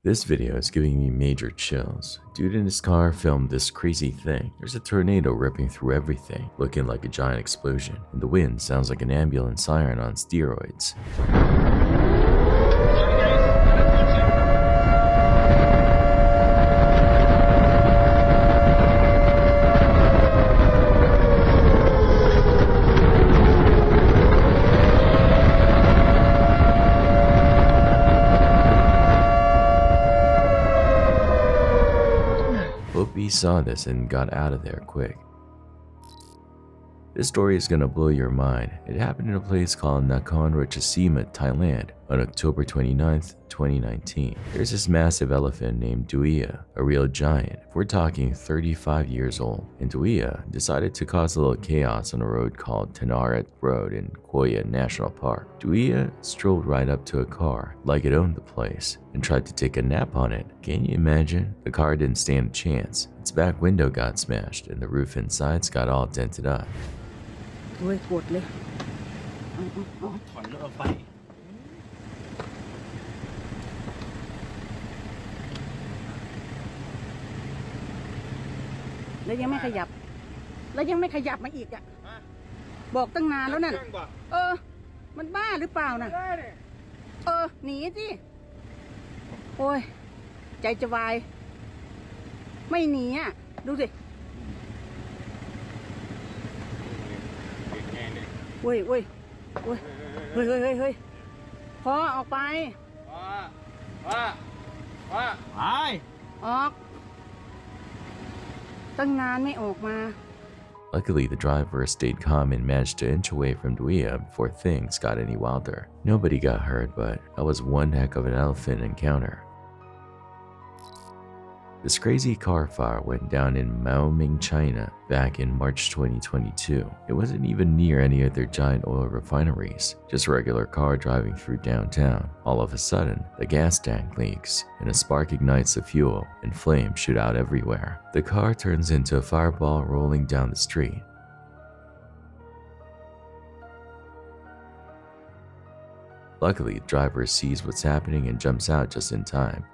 This video is giving me major chills. Dude in his car filmed this crazy thing. There's a tornado ripping through everything, looking like a giant explosion, and the wind sounds like an ambulance siren on steroids. Hope he saw this and got out of there quick. This story is gonna blow your mind. It happened in a place called Nakhon Ratchasima, Thailand on October 29th, 2019. There's this massive elephant named Duia, a real giant. We're talking 35 years old. And Duia decided to cause a little chaos on a road called Tanarat Road in Koya National Park. Duia strolled right up to a car like it owned the place and tried to take a nap on it. Can you imagine? The car didn't stand a chance. Its back window got smashed and the roof and sides got all dented up. โอ้ยปวดเลย ถอยรถออกไป แล้วยังไม่ขยับมาอีกอ่ะบอกตั้งนานแล้วนั่นมันบ้าหรือเปล่าน่ะหนีสิโอ้ยใจจะวายไม่หนีอ่ะดูสิเว้ยพอออกไปออกตั้งนานไม่ออกมา Luckily, the driver stayed calm and managed to inch away from Duia before things got any wilder. Nobody got hurt, but that was one heck of an elephant encounter. This crazy car fire went down in MYUU, China back in March 2022. It wasn't even near any other giant oil refineries, just a regular car driving through downtown. All of a sudden, the gas tank leaks, and a spark ignites the fuel, and flames shoot out everywhere. The car turns into a fireball rolling down the street. Luckily, the driver sees what's happening and jumps out just in time.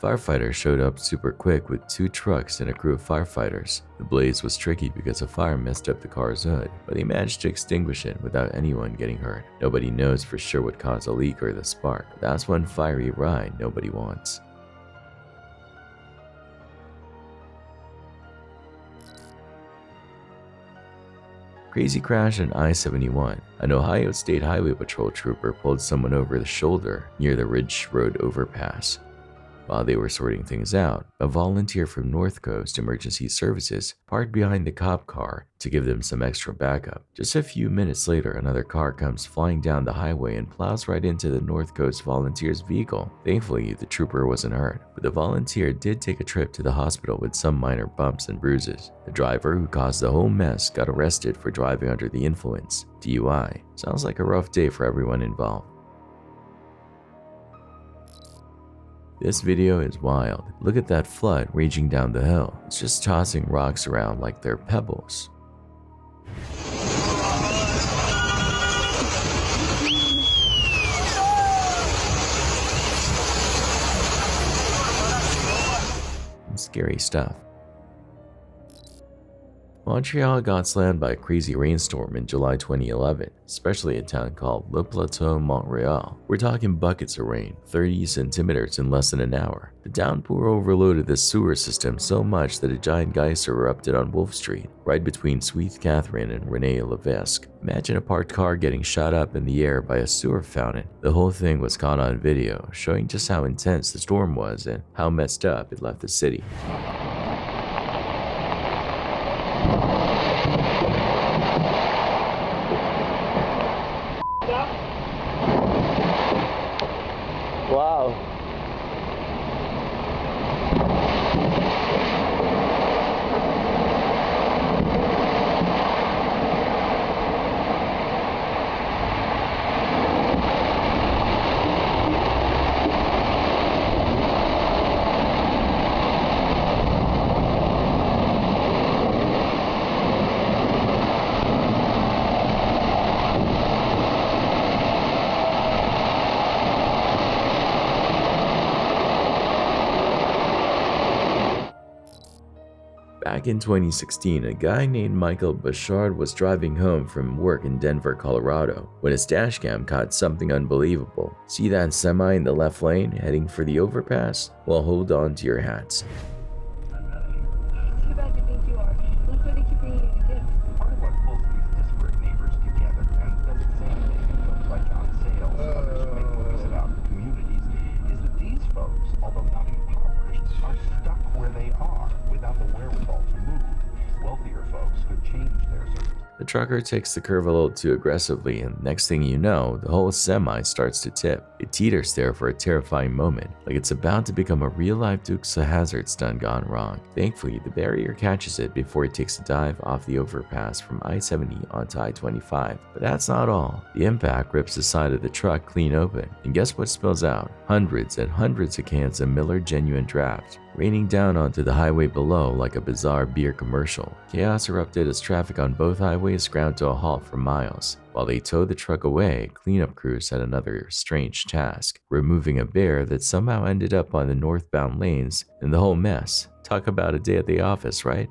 Firefighters showed up super quick with 2 trucks and a crew of firefighters. The blaze was tricky because the fire messed up the car's hood, but they managed to extinguish it without anyone getting hurt. Nobody knows for sure what caused the leak or the spark. That's one fiery ride nobody wants. Crazy crash on I-71. An Ohio State Highway Patrol trooper pulled someone over the shoulder near the Ridge Road overpass. While they were sorting things out, a volunteer from North Coast Emergency Services parked behind the cop car to give them some extra backup. Just a few minutes later, another car comes flying down the highway and plows right into the North Coast volunteer's vehicle. Thankfully, the trooper wasn't hurt, but the volunteer did take a trip to the hospital with some minor bumps and bruises. The driver who caused the whole mess got arrested for driving under the influence, DUI. Sounds like a rough day for everyone involved. This video is wild. Look at that flood raging down the hill. It's just tossing rocks around like they're pebbles. Scary stuff. Montreal got slammed by a crazy rainstorm in July 2011, especially a town called Le Plateau, Montreal. We're talking buckets of rain, 30 centimeters in less than an hour. The downpour overloaded the sewer system so much that a giant geyser erupted on Wolfe Street, right between Sweet Catherine and Rene Levesque. Imagine a parked car getting shot up in the air by a sewer fountain. The whole thing was caught on video, showing just how intense the storm was and how messed up it left the city. Wow. Back in 2016, a guy named Michael Bouchard was driving home from work in Denver, Colorado, when his dashcam caught something unbelievable. See that semi in the left lane heading for the overpass? Well, hold on to your hats. Too bad you think you are. Looks like they keep bringing you the gifts. Part of what pulls these disparate neighbors together and does the same thing in folks like John Sales and others who make movies about communities is that these folks, although not impoverished, are stuck where they are without the wherewithal to move. Wealthier folks could change their circumstances. The trucker takes the curve a little too aggressively, and next thing you know, the whole semi starts to tip. It teeters there for a terrifying moment, like it's about to become a real-life Dukes of Hazzard stunt gone wrong. Thankfully, the barrier catches it before it takes a dive off the overpass from I-70 onto I-25. But that's not all. The impact rips the side of the truck clean open, and guess what spills out? Hundreds and hundreds of cans of Miller Genuine Draft, raining down onto the highway below like a bizarre beer commercial. Chaos erupted as traffic on both highways ground to a halt for miles. While they towed the truck away, cleanup crews had another strange task, removing a bear that somehow ended up on the northbound lanes, and the whole mess. Talk about a day at the office, right?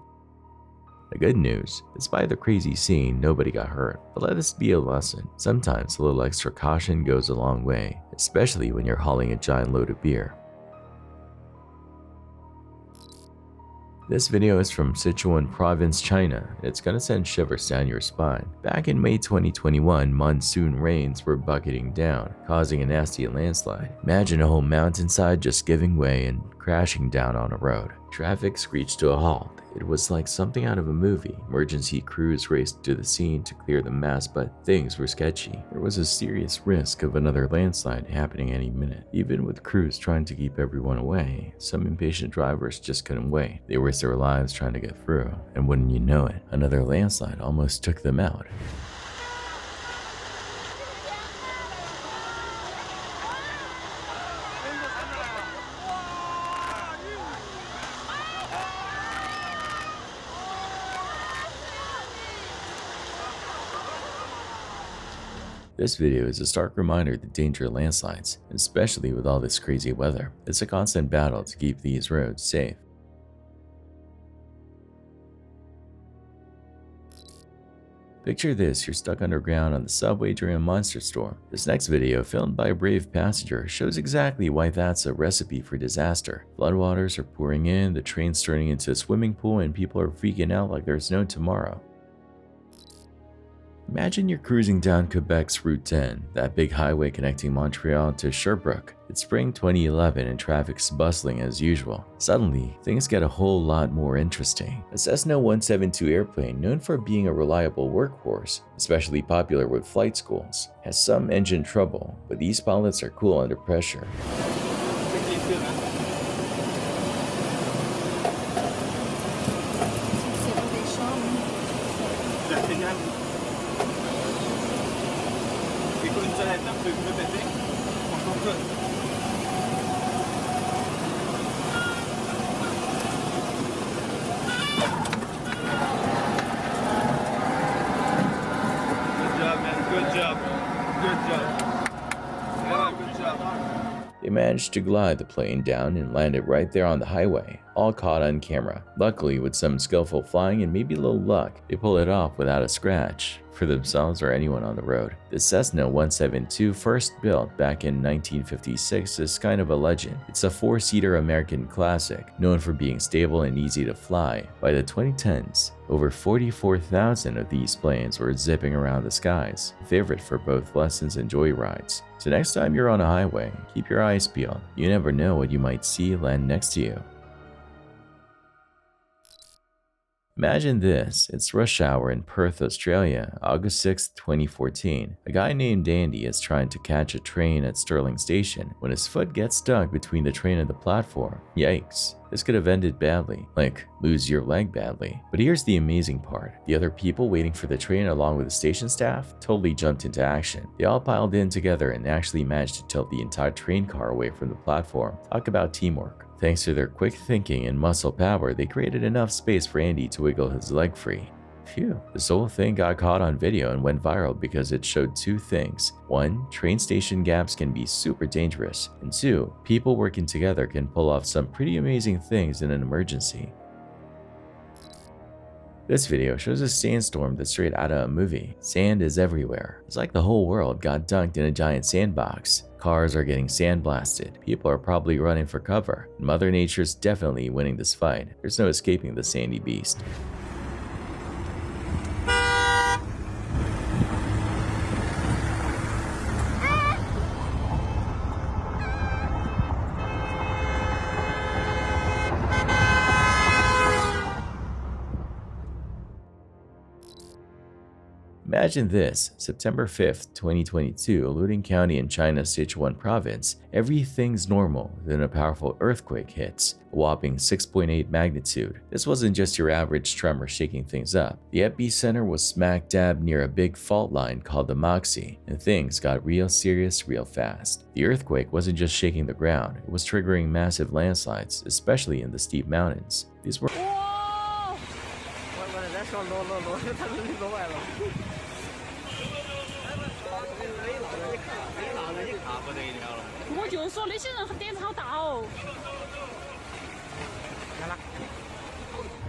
The good news, despite the crazy scene, nobody got hurt. But let this be a lesson. Sometimes a little extra caution goes a long way, especially when you're hauling a giant load of beer. This video is from Sichuan Province, China. It's gonna send shivers down your spine. Back in May 2021, monsoon rains were bucketing down, causing a nasty landslide. Imagine a whole mountainside just giving way and crashing down on a road. Traffic screeched to a halt. It was like something out of a movie. Emergency crews raced to the scene to clear the mess, but things were sketchy. There was a serious risk of another landslide happening any minute. Even with crews trying to keep everyone away, some impatient drivers just couldn't wait. They risked their lives trying to get through, and wouldn't you know it, another landslide almost took them out. This video is a stark reminder of the danger of landslides, especially with all this crazy weather. It's a constant battle to keep these roads safe. Picture this, you're stuck underground on the subway during a monster storm. This next video, filmed by a brave passenger, shows exactly why that's a recipe for disaster. Floodwaters are pouring in, the train's turning into a swimming pool, and people are freaking out like there's no tomorrow. Imagine you're cruising down Quebec's Route 10, that big highway connecting Montreal to Sherbrooke. It's spring 2011 and traffic's bustling as usual. Suddenly, things get a whole lot more interesting. A Cessna 172 airplane, known for being a reliable workhorse, especially popular with flight schools, has some engine trouble, but these pilots are cool under pressure. They managed to glide the plane down and land it right there on the highway, all caught on camera. Luckily, with some skillful flying and maybe a little luck, they pull it off without a scratch for themselves or anyone on the road. The Cessna 172, first built back in 1956, is kind of a legend. It's a four-seater American classic, known for being stable and easy to fly. By the 2010s, over 44,000 of these planes were zipping around the skies, a favorite for both lessons and joyrides. So next time you're on a highway, keep your eyes peeled. You never know what you might see land next to you. Imagine this, it's rush hour in Perth, Australia, August 6, 2014. A guy named Andy is trying to catch a train at Stirling Station when his foot gets stuck between the train and the platform. Yikes. This could have ended badly, like lose your leg badly. But here's the amazing part. The other people waiting for the train along with the station staff totally jumped into action. They all piled in together and actually managed to tilt the entire train car away from the platform. Talk about teamwork. Thanks to their quick thinking and muscle power, they created enough space for Andy to wiggle his leg free. Phew, this whole thing got caught on video and went viral because it showed two things. One, train station gaps can be super dangerous. And two, people working together can pull off some pretty amazing things in an emergency. This video shows a sandstorm that's straight out of a movie. Sand is everywhere. It's like the whole world got dunked in a giant sandbox. Cars are getting sandblasted. People are probably running for cover. Mother Nature's definitely winning this fight. There's no escaping the sandy beast. Imagine this, September 5th, 2022, Luling County in China's Sichuan province. Everything's normal, then a powerful earthquake hits, a whopping 6.8 magnitude. This wasn't just your average tremor shaking things up. The epicenter was smack dab near a big fault line called the MYUU, and things got real serious real fast. The earthquake wasn't just shaking the ground, it was triggering massive landslides, especially in the steep mountains. These were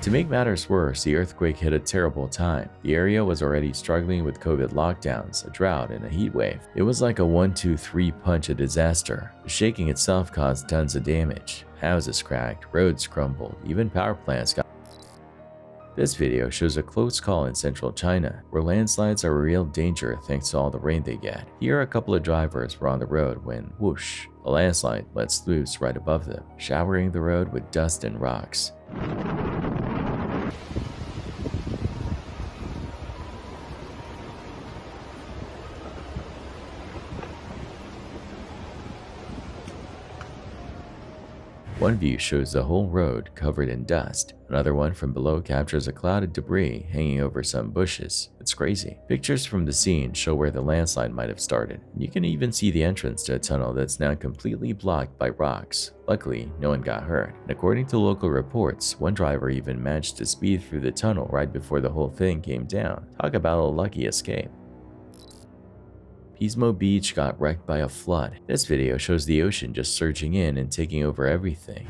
To make matters worse, the earthquake hit a terrible time. The area was already struggling with COVID lockdowns, a drought, and a heat wave. It was like a 1-2-3 punch of disaster. The shaking itself caused tons of damage. Houses cracked, roads crumbled, even power plants got. This video shows a close call in central China, where landslides are a real danger thanks to all the rain they get. Here a couple of drivers were on the road when, whoosh, a landslide lets loose right above them, showering the road with dust and rocks. One view shows the whole road covered in dust. Another one from below captures a cloud of debris hanging over some bushes. It's crazy. Pictures from the scene show where the landslide might have started. You can even see the entrance to a tunnel that's now completely blocked by rocks. Luckily, no one got hurt. And according to local reports, one driver even managed to speed through the tunnel right before the whole thing came down. Talk about a lucky escape. Pismo Beach got wrecked by a flood. This video shows the ocean just surging in and taking over everything.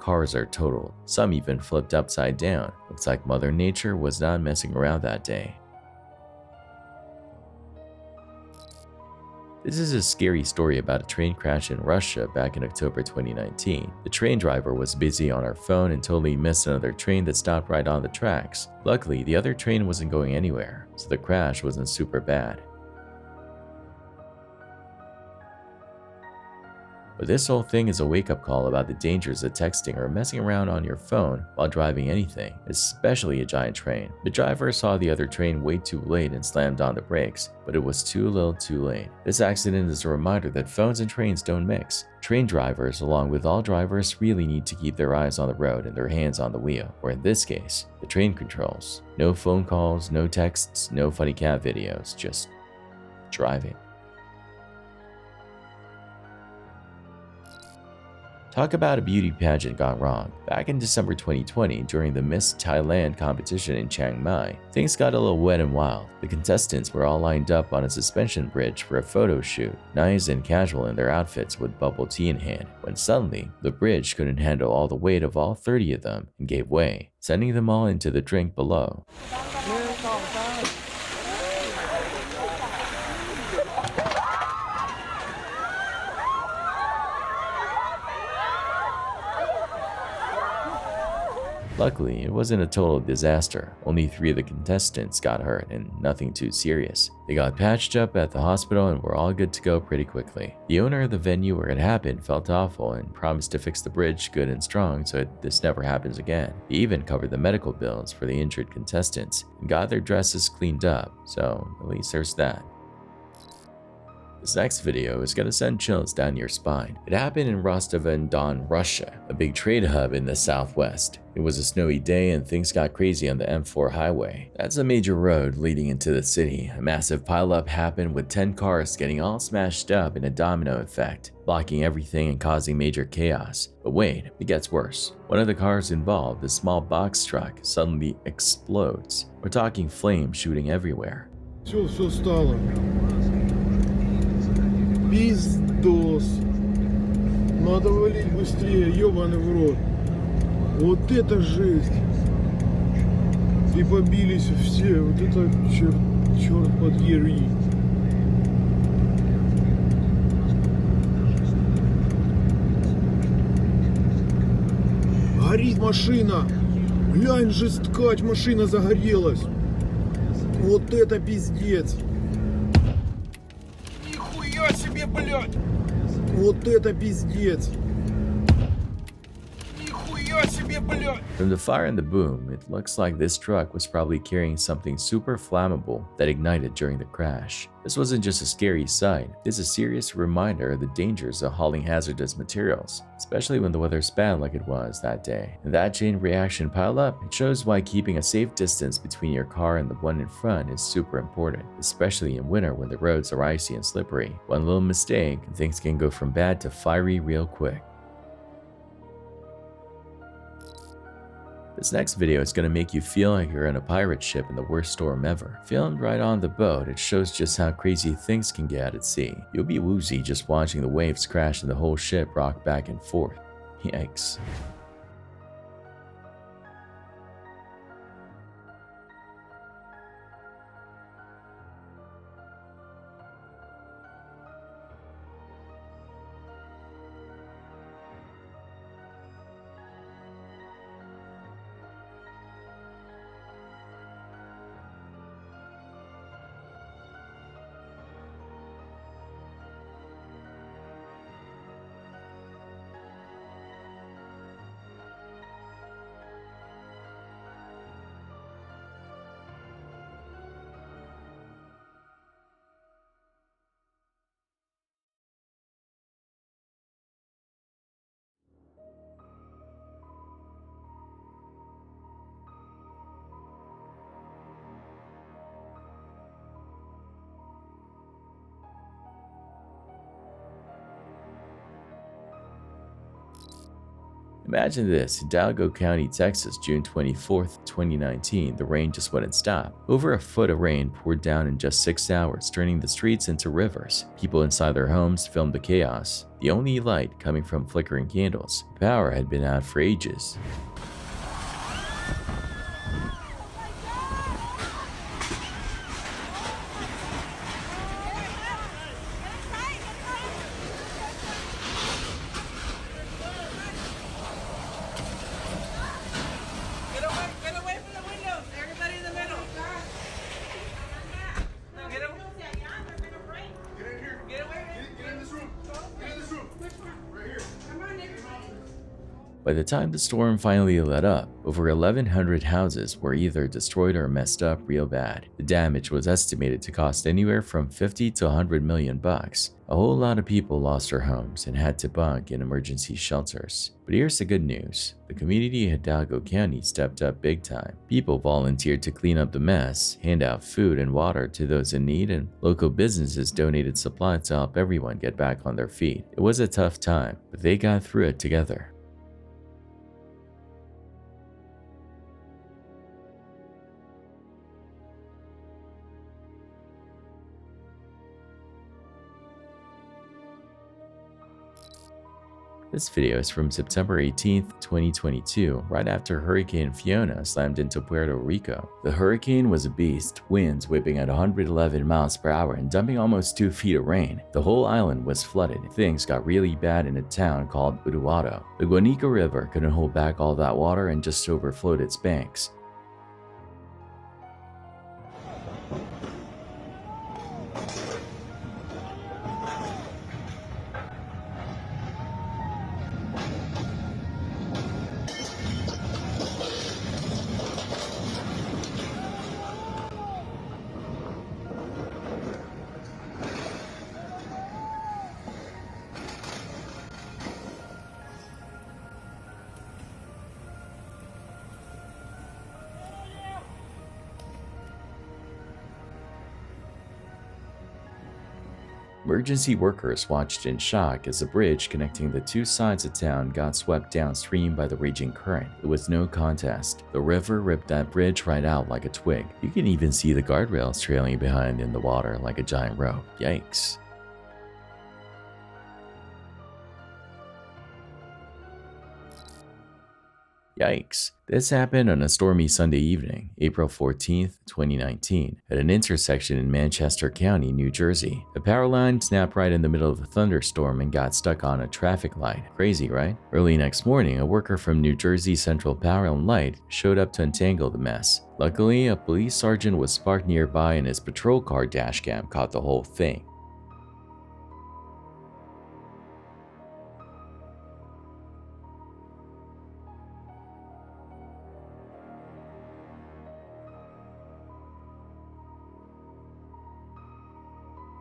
Cars are totaled. Some even flipped upside down. Looks like Mother Nature was not messing around that day. This is a scary story about a train crash in Russia back in October 2019. The train driver was busy on her phone and totally missed another train that stopped right on the tracks. Luckily, the other train wasn't going anywhere, so the crash wasn't super bad. But this whole thing is a wake-up call about the dangers of texting or messing around on your phone while driving anything, especially a giant train. The driver saw the other train way too late and slammed on the brakes, but it was too little too late. This accident is a reminder that phones and trains don't mix. Train drivers, along with all drivers, really need to keep their eyes on the road and their hands on the wheel, or in this case, the train controls. No phone calls, no texts, no funny cat videos, just driving. Talk about a beauty pageant gone wrong. Back in December 2020, during the Miss Thailand competition in Chiang Mai, things got a little wet and wild. The contestants were all lined up on a suspension bridge for a photo shoot, nice and casual in their outfits with bubble tea in hand, when suddenly, the bridge couldn't handle all the weight of all 30 of them and gave way, sending them all into the drink below. Luckily, it wasn't a total disaster. Only 3 of the contestants got hurt and nothing too serious. They got patched up at the hospital and were all good to go pretty quickly. The owner of the venue where it happened felt awful and promised to fix the bridge good and strong so this never happens again. He even covered the medical bills for the injured contestants and got their dresses cleaned up, so at least there's that. This next video is gonna send chills down your spine. It happened in Rostov-on-Don, Russia, a big trade hub in the southwest. It was a snowy day and things got crazy on the M4 highway. That's a major road leading into the city. A massive pileup happened with 10 cars getting all smashed up in a domino effect, blocking everything and causing major chaos. But wait, it gets worse. One of the cars involved, a small box truck, suddenly explodes. We're talking flames shooting everywhere. Все стало. Пиздос. Надо валить быстрее, ёбаный в рот. Вот это жесть. И побились все. Вот это черт подери. Горит машина. Глянь же, скать, машина загорелась. Вот это пиздец. Нихуя себе, блядь. Вот это пиздец. Нихуя себе, блядь. From the fire and the boom, it looks like this truck was probably carrying something super flammable that ignited during the crash. This wasn't just a scary sight, it's a serious reminder of the dangers of hauling hazardous materials, especially when the weather's bad like it was that day. And that chain reaction pileup, it shows why keeping a safe distance between your car and the one in front is super important, especially in winter when the roads are icy and slippery. One little mistake, and things can go from bad to fiery real quick. This next video is going to make you feel like you're in a pirate ship in the worst storm ever. Filmed right on the boat, it shows just how crazy things can get at sea. You'll be woozy just watching the waves crash and the whole ship rock back and forth. Yikes. Imagine this, in Hidalgo County, Texas, June 24th, 2019, the rain just wouldn't stop. Over a foot of rain poured down in just 6 hours, turning the streets into rivers. People inside their homes filmed the chaos, the only light coming from flickering candles. Power had been out for ages. By the time the storm finally let up, over 1,100 houses were either destroyed or messed up real bad. The damage was estimated to cost anywhere from 50 to 100 million bucks. A whole lot of people lost their homes and had to bunk in emergency shelters. But here's the good news. The community of Hidalgo County stepped up big time. People volunteered to clean up the mess, hand out food and water to those in need, and local businesses donated supplies to help everyone get back on their feet. It was a tough time, but they got through it together. This video is from September 18th, 2022, right after Hurricane Fiona slammed into Puerto Rico. The hurricane was a beast, winds whipping at 111 miles per hour and dumping almost 2 feet of rain. The whole island was flooded. Things got really bad in a town called Uruguato. The Guanica River couldn't hold back all that water and just overflowed its banks. Emergency workers watched in shock as the bridge connecting the two sides of town got swept downstream by the raging current. It was no contest. The river ripped that bridge right out like a twig. You can even see the guardrails trailing behind in the water like a giant rope. Yikes. Yikes. This happened on a stormy Sunday evening, April 14th, 2019, at an intersection in Manchester County, New Jersey. The power line snapped right in the middle of the thunderstorm and got stuck on a traffic light. Crazy, right? Early next morning, a worker from New Jersey Central Power and Light showed up to untangle the mess. Luckily, a police sergeant was parked nearby and his patrol car dashcam caught the whole thing.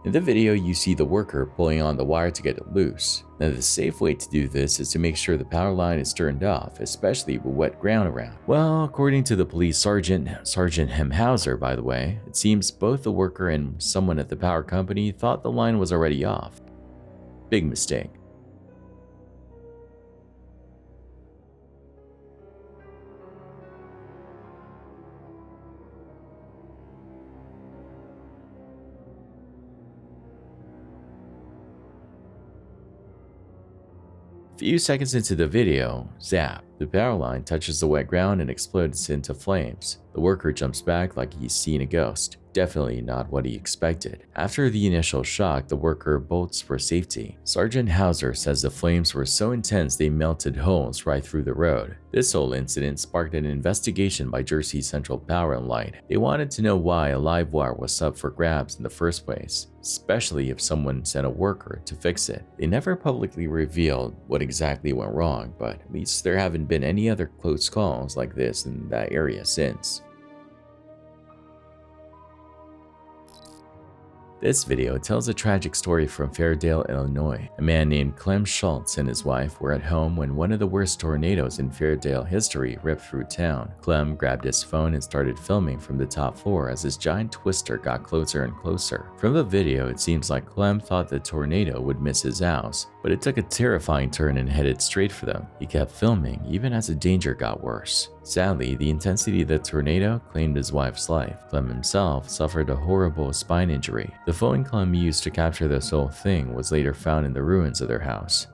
In the video, you see the worker pulling on the wire to get it loose. Now, the safe way to do this is to make sure the power line is turned off, especially with wet ground around. Well, according to the police sergeant, Sergeant Hemhauser, by the way, it seems both the worker and someone at the power company thought the line was already off. Big mistake. A few seconds into the video, zap, the power line touches the wet ground and explodes into flames. The worker jumps back like he's seen a ghost. Definitely not what he expected. After the initial shock, the worker bolts for safety. Sergeant Hauser says the flames were so intense they melted holes right through the road. This whole incident sparked an investigation by Jersey Central Power and Light. They wanted to know why a live wire was up for grabs in the first place, especially if someone sent a worker to fix it. They never publicly revealed what exactly went wrong, but at least there haven't been any other close calls like this in that area since. This video tells a tragic story from Fairdale, Illinois. A man named Clem Schultz and his wife were at home when one of the worst tornadoes in Fairdale history ripped through town. Clem grabbed his phone and started filming from the top floor as this giant twister got closer and closer. From the video, it seems like Clem thought the tornado would miss his house, but it took a terrifying turn and headed straight for them. He kept filming even as the danger got worse. Sadly, the intensity of the tornado claimed his wife's life. Clem himself suffered a horrible spine injury. The phone Clem used to capture this whole thing was later found in the ruins of their house.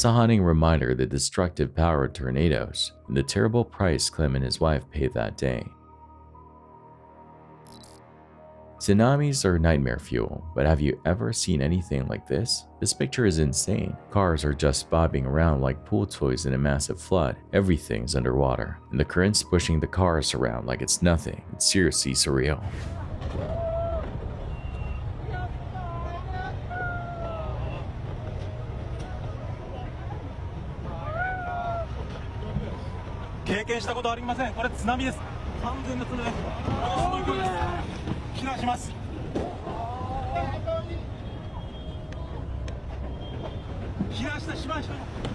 It's a haunting reminder of the destructive power of tornadoes and the terrible price Clem and his wife paid that day. Tsunamis are nightmare fuel, but have you ever seen anything like this? This picture is insane. Cars are just bobbing around like pool toys in a massive flood. Everything's underwater, and the current's pushing the cars around like it's nothing. It's seriously surreal. 経験したことありません。これ津波です。完全な津波です。ものすごい勢いです。避難します。避難しましょう。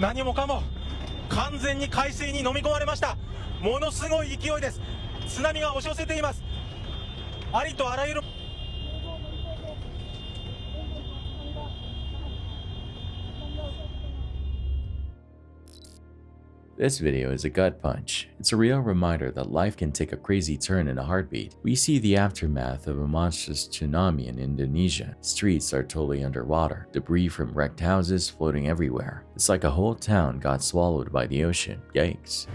何もかも完全に海水に飲み込まれました。ものすごい勢いです。津波が押し寄せています。ありとあらゆる This video is a gut punch. It's a real reminder that life can take a crazy turn in a heartbeat. We see the aftermath of a monstrous tsunami in Indonesia. Streets are totally underwater, debris from wrecked houses floating everywhere. It's like a whole town got swallowed by the ocean. Yikes.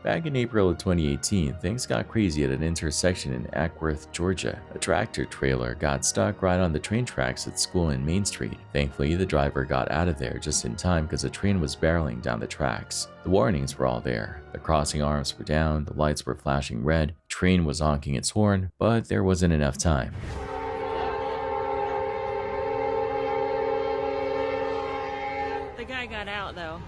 Back in April of 2018, things got crazy at an intersection in Ackworth, Georgia. A tractor trailer got stuck right on the train tracks at school in Main Street. Thankfully, the driver got out of there just in time because the train was barreling down the tracks. The warnings were all there. The crossing arms were down, the lights were flashing red, the train was honking its horn, but there wasn't enough time. The guy got out though.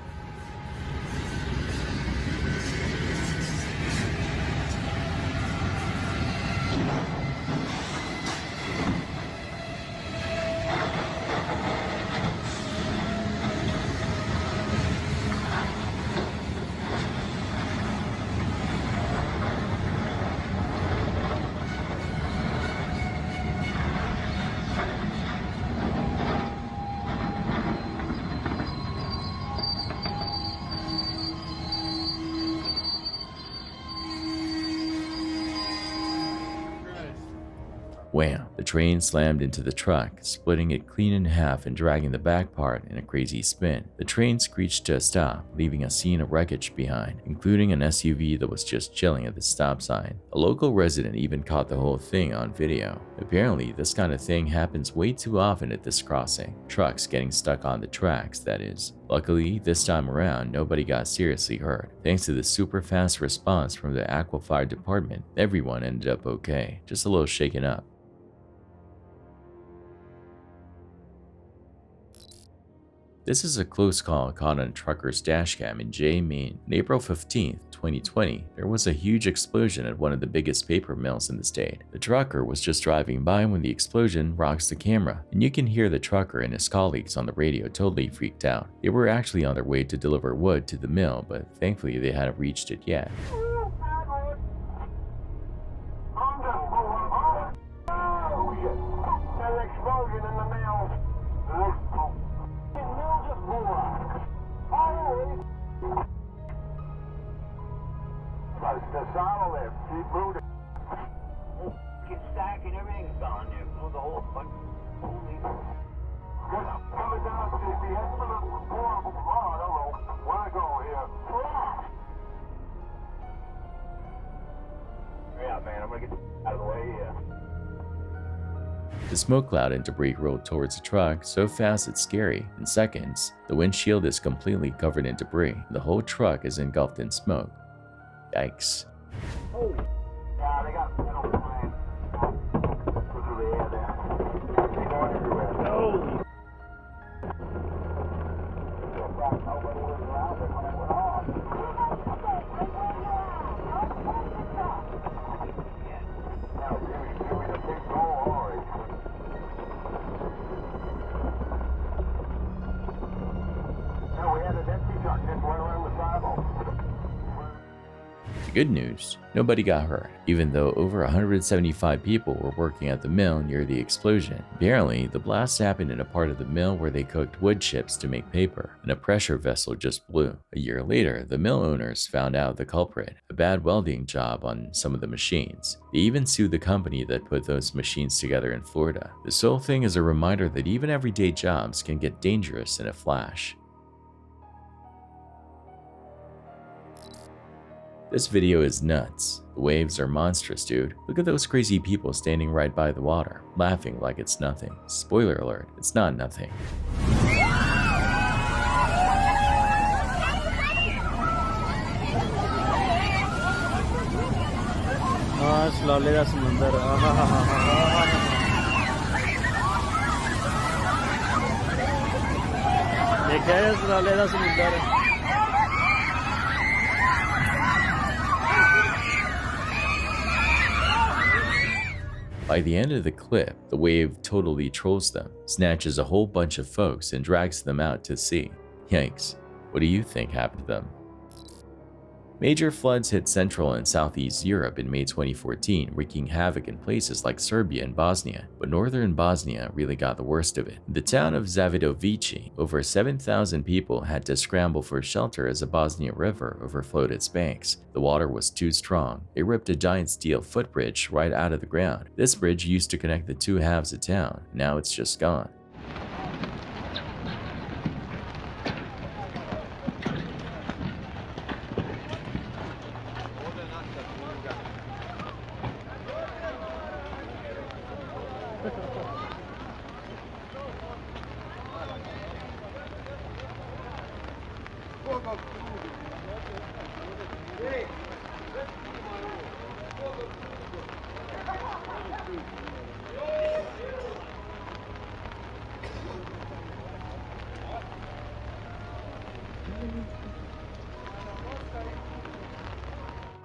Wham! The train slammed into the truck, splitting it clean in half and dragging the back part in a crazy spin. The train screeched to a stop, leaving a scene of wreckage behind, including an SUV that was just chilling at the stop sign. A local resident even caught the whole thing on video. Apparently, this kind of thing happens way too often at this crossing. Trucks getting stuck on the tracks, that is. Luckily, this time around, nobody got seriously hurt. Thanks to the super fast response from the Aqua Fire Department, everyone ended up okay, just a little shaken up. This is a close call caught on a trucker's dashcam in Jay, Maine. On April 15th, 2020, there was a huge explosion at one of the biggest paper mills in the state. The trucker was just driving by when the explosion rocks the camera, and you can hear the trucker and his colleagues on the radio totally freaked out. They were actually on their way to deliver wood to the mill, but thankfully they hadn't reached it yet. The smoke cloud and debris rolled towards the truck so fast it's scary. In seconds, the windshield is completely covered in debris. The whole truck is engulfed in smoke. Yikes. Good news, nobody got hurt, even though over 175 people were working at the mill near the explosion. Apparently, the blast happened in a part of the mill where they cooked wood chips to make paper, and a pressure vessel just blew. A year later, the mill owners found out the culprit, a bad welding job on some of the machines. They even sued the company that put those machines together in Florida. This whole thing is a reminder that even everyday jobs can get dangerous in a flash. This video is nuts. The waves are monstrous, dude. Look at those crazy people standing right by the water, laughing like it's nothing. Spoiler alert, it's not nothing. By the end of the clip, the wave totally trolls them, snatches a whole bunch of folks and drags them out to sea. Yikes, what do you think happened to them? Major floods hit Central and Southeast Europe in May 2014, wreaking havoc in places like Serbia and Bosnia, but northern Bosnia really got the worst of it. In the town of Zavidovici, over 7,000 people had to scramble for shelter as a Bosnia river overflowed its banks. The water was too strong. It ripped a giant steel footbridge right out of the ground. This bridge used to connect the two halves of town. Now it's just gone.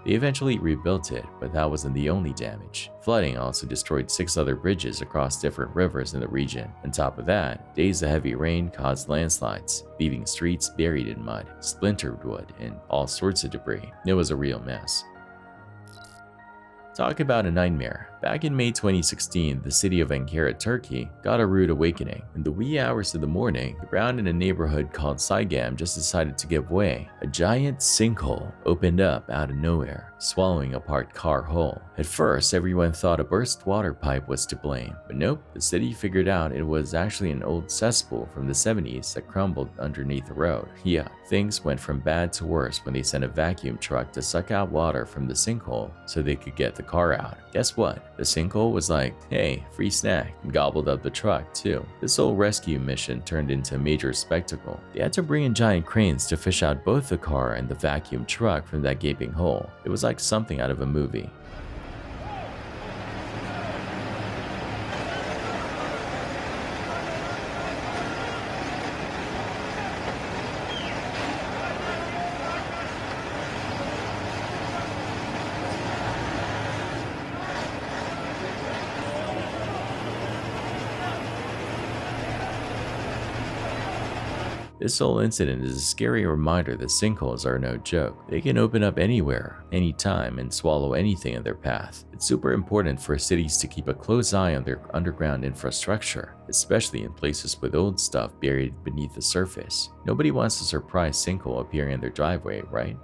They eventually rebuilt it, but that wasn't the only damage. Flooding also destroyed 6 other bridges across different rivers in the region. On top of that, days of heavy rain caused landslides, leaving streets buried in mud, splintered wood, and all sorts of debris. It was a real mess. Talk about a nightmare. Back in May 2016, the city of Ankara, Turkey, got a rude awakening. In the wee hours of the morning, the ground in a neighborhood called Saygam just decided to give way. A giant sinkhole opened up out of nowhere, swallowing a parked car whole. At first, everyone thought a burst water pipe was to blame, but nope, the city figured out it was actually an old cesspool from the 70s that crumbled underneath the road. Yeah, things went from bad to worse when they sent a vacuum truck to suck out water from the sinkhole so they could get the car out. Guess what? The sinkhole was like, hey, free snack, and gobbled up the truck too. This whole rescue mission turned into a major spectacle. They had to bring in giant cranes to fish out both the car and the vacuum truck from that gaping hole. It was like something out of a movie. This whole incident is a scary reminder that sinkholes are no joke. They can open up anywhere, anytime, and swallow anything in their path. It's super important for cities to keep a close eye on their underground infrastructure, especially in places with old stuff buried beneath the surface. Nobody wants a surprise sinkhole appearing in their driveway, right?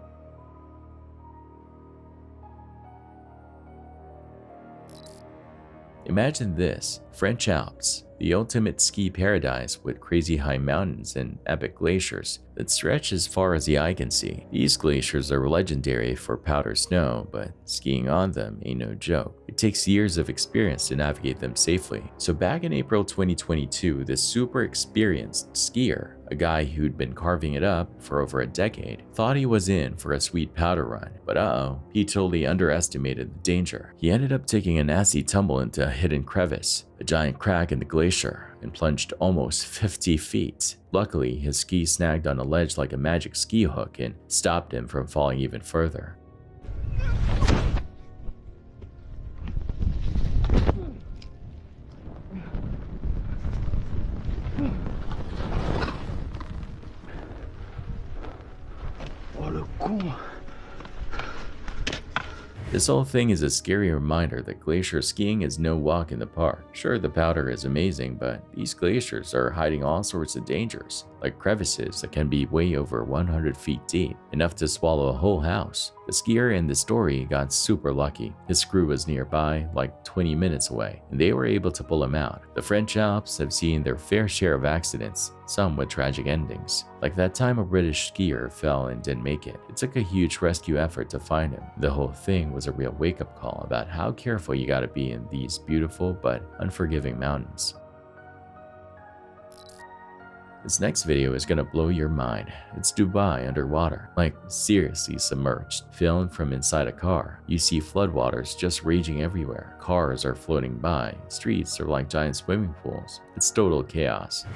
Imagine this, French Alps, the ultimate ski paradise with crazy high mountains and epic glaciers that stretch as far as the eye can see. These glaciers are legendary for powder snow, but skiing on them ain't no joke. It takes years of experience to navigate them safely. So back in April 2022, this super experienced skier, a guy who'd been carving it up for over a decade, thought he was in for a sweet powder run, but he totally underestimated the danger. He ended up taking a nasty tumble into a hidden crevice, a giant crack in the glacier, and plunged almost 50 feet. Luckily, his ski snagged on a ledge like a magic ski hook and stopped him from falling even further. Oh le con! This whole thing is a scary reminder that glacier skiing is no walk in the park. Sure, the powder is amazing, but these glaciers are hiding all sorts of dangers, like crevices that can be way over 100 feet deep, enough to swallow a whole house. The skier in the story got super lucky. His crew was nearby, like 20 minutes away, and they were able to pull him out. The French Alps have seen their fair share of accidents, some with tragic endings. Like that time a British skier fell and didn't make it. It took a huge rescue effort to find him. The whole thing was a real wake-up call about how careful you gotta be in these beautiful but unforgiving mountains. This next video is gonna blow your mind. It's Dubai underwater, like seriously submerged. Filmed from inside a car. You see floodwaters just raging everywhere. Cars are floating by. Streets are like giant swimming pools. It's total chaos.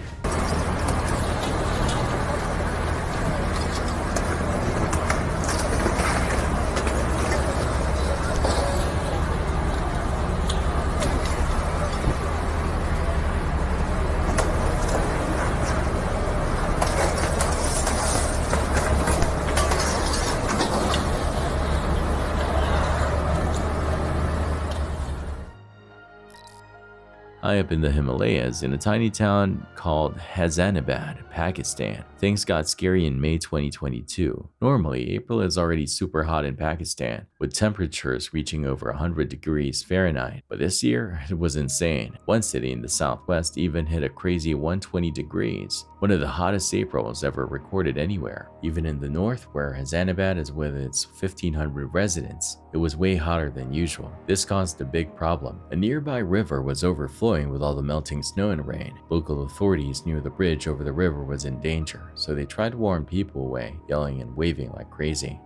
High up in the Himalayas, in a tiny town called Hazanabad, Pakistan, things got scary in May 2022. Normally, April is already super hot in Pakistan, with temperatures reaching over 100 degrees Fahrenheit. But this year, it was insane. One city in the southwest even hit a crazy 120 degrees, one of the hottest Aprils ever recorded anywhere. Even in the north, where Hazanabad is with its 1,500 residents, it was way hotter than usual. This caused a big problem. A nearby river was overflowing with all the melting snow and rain. Local authorities knew the bridge over the river was in danger, so they tried to warn people away, yelling and waving like crazy.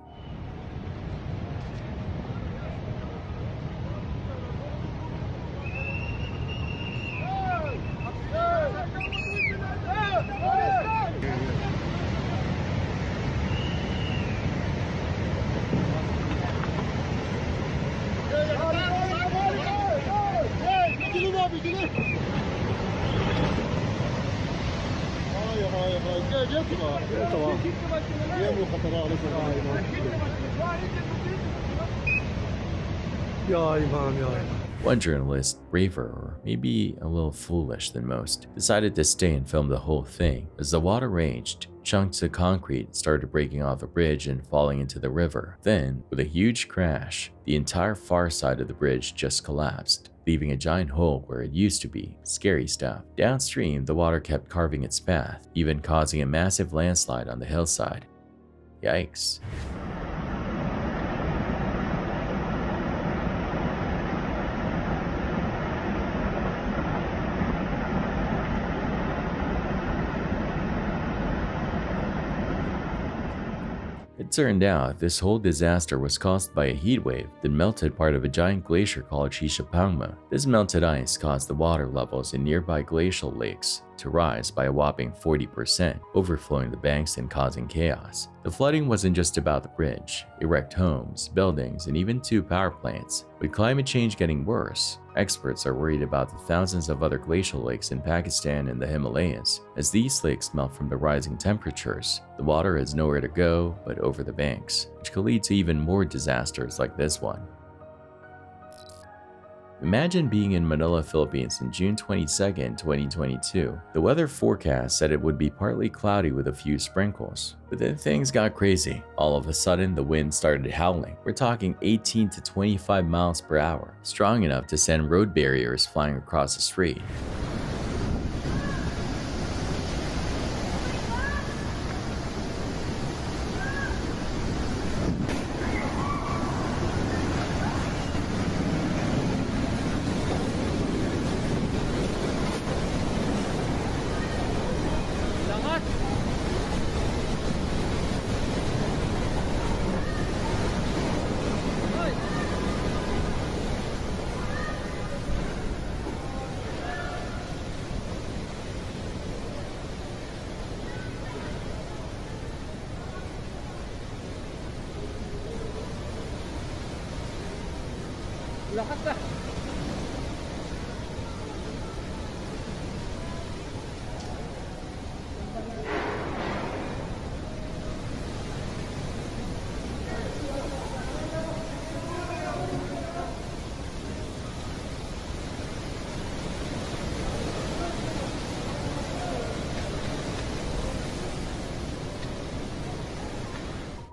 One journalist, braver or maybe a little foolish than most, decided to stay and film the whole thing. As the water raged, chunks of concrete started breaking off the bridge and falling into the river. Then, with a huge crash, the entire far side of the bridge just collapsed, leaving a giant hole where it used to be. Scary stuff. Downstream, the water kept carving its path, even causing a massive landslide on the hillside. Yikes. It turned out this whole disaster was caused by a heat wave that melted part of a giant glacier called Shishapangma. This melted ice caused the water levels in nearby glacial lakes to rise by a whopping 40%, overflowing the banks and causing chaos. The flooding wasn't just about the bridge. It wrecked homes, buildings, and even 2 power plants. With climate change getting worse, experts are worried about the thousands of other glacial lakes in Pakistan and the Himalayas. As these lakes melt from the rising temperatures, the water has nowhere to go but over the banks, which could lead to even more disasters like this one. Imagine being in Manila, Philippines on June 22, 2022. The weather forecast said it would be partly cloudy with a few sprinkles. But then things got crazy. All of a sudden, the wind started howling. We're talking 18 to 25 miles per hour, strong enough to send road barriers flying across the street.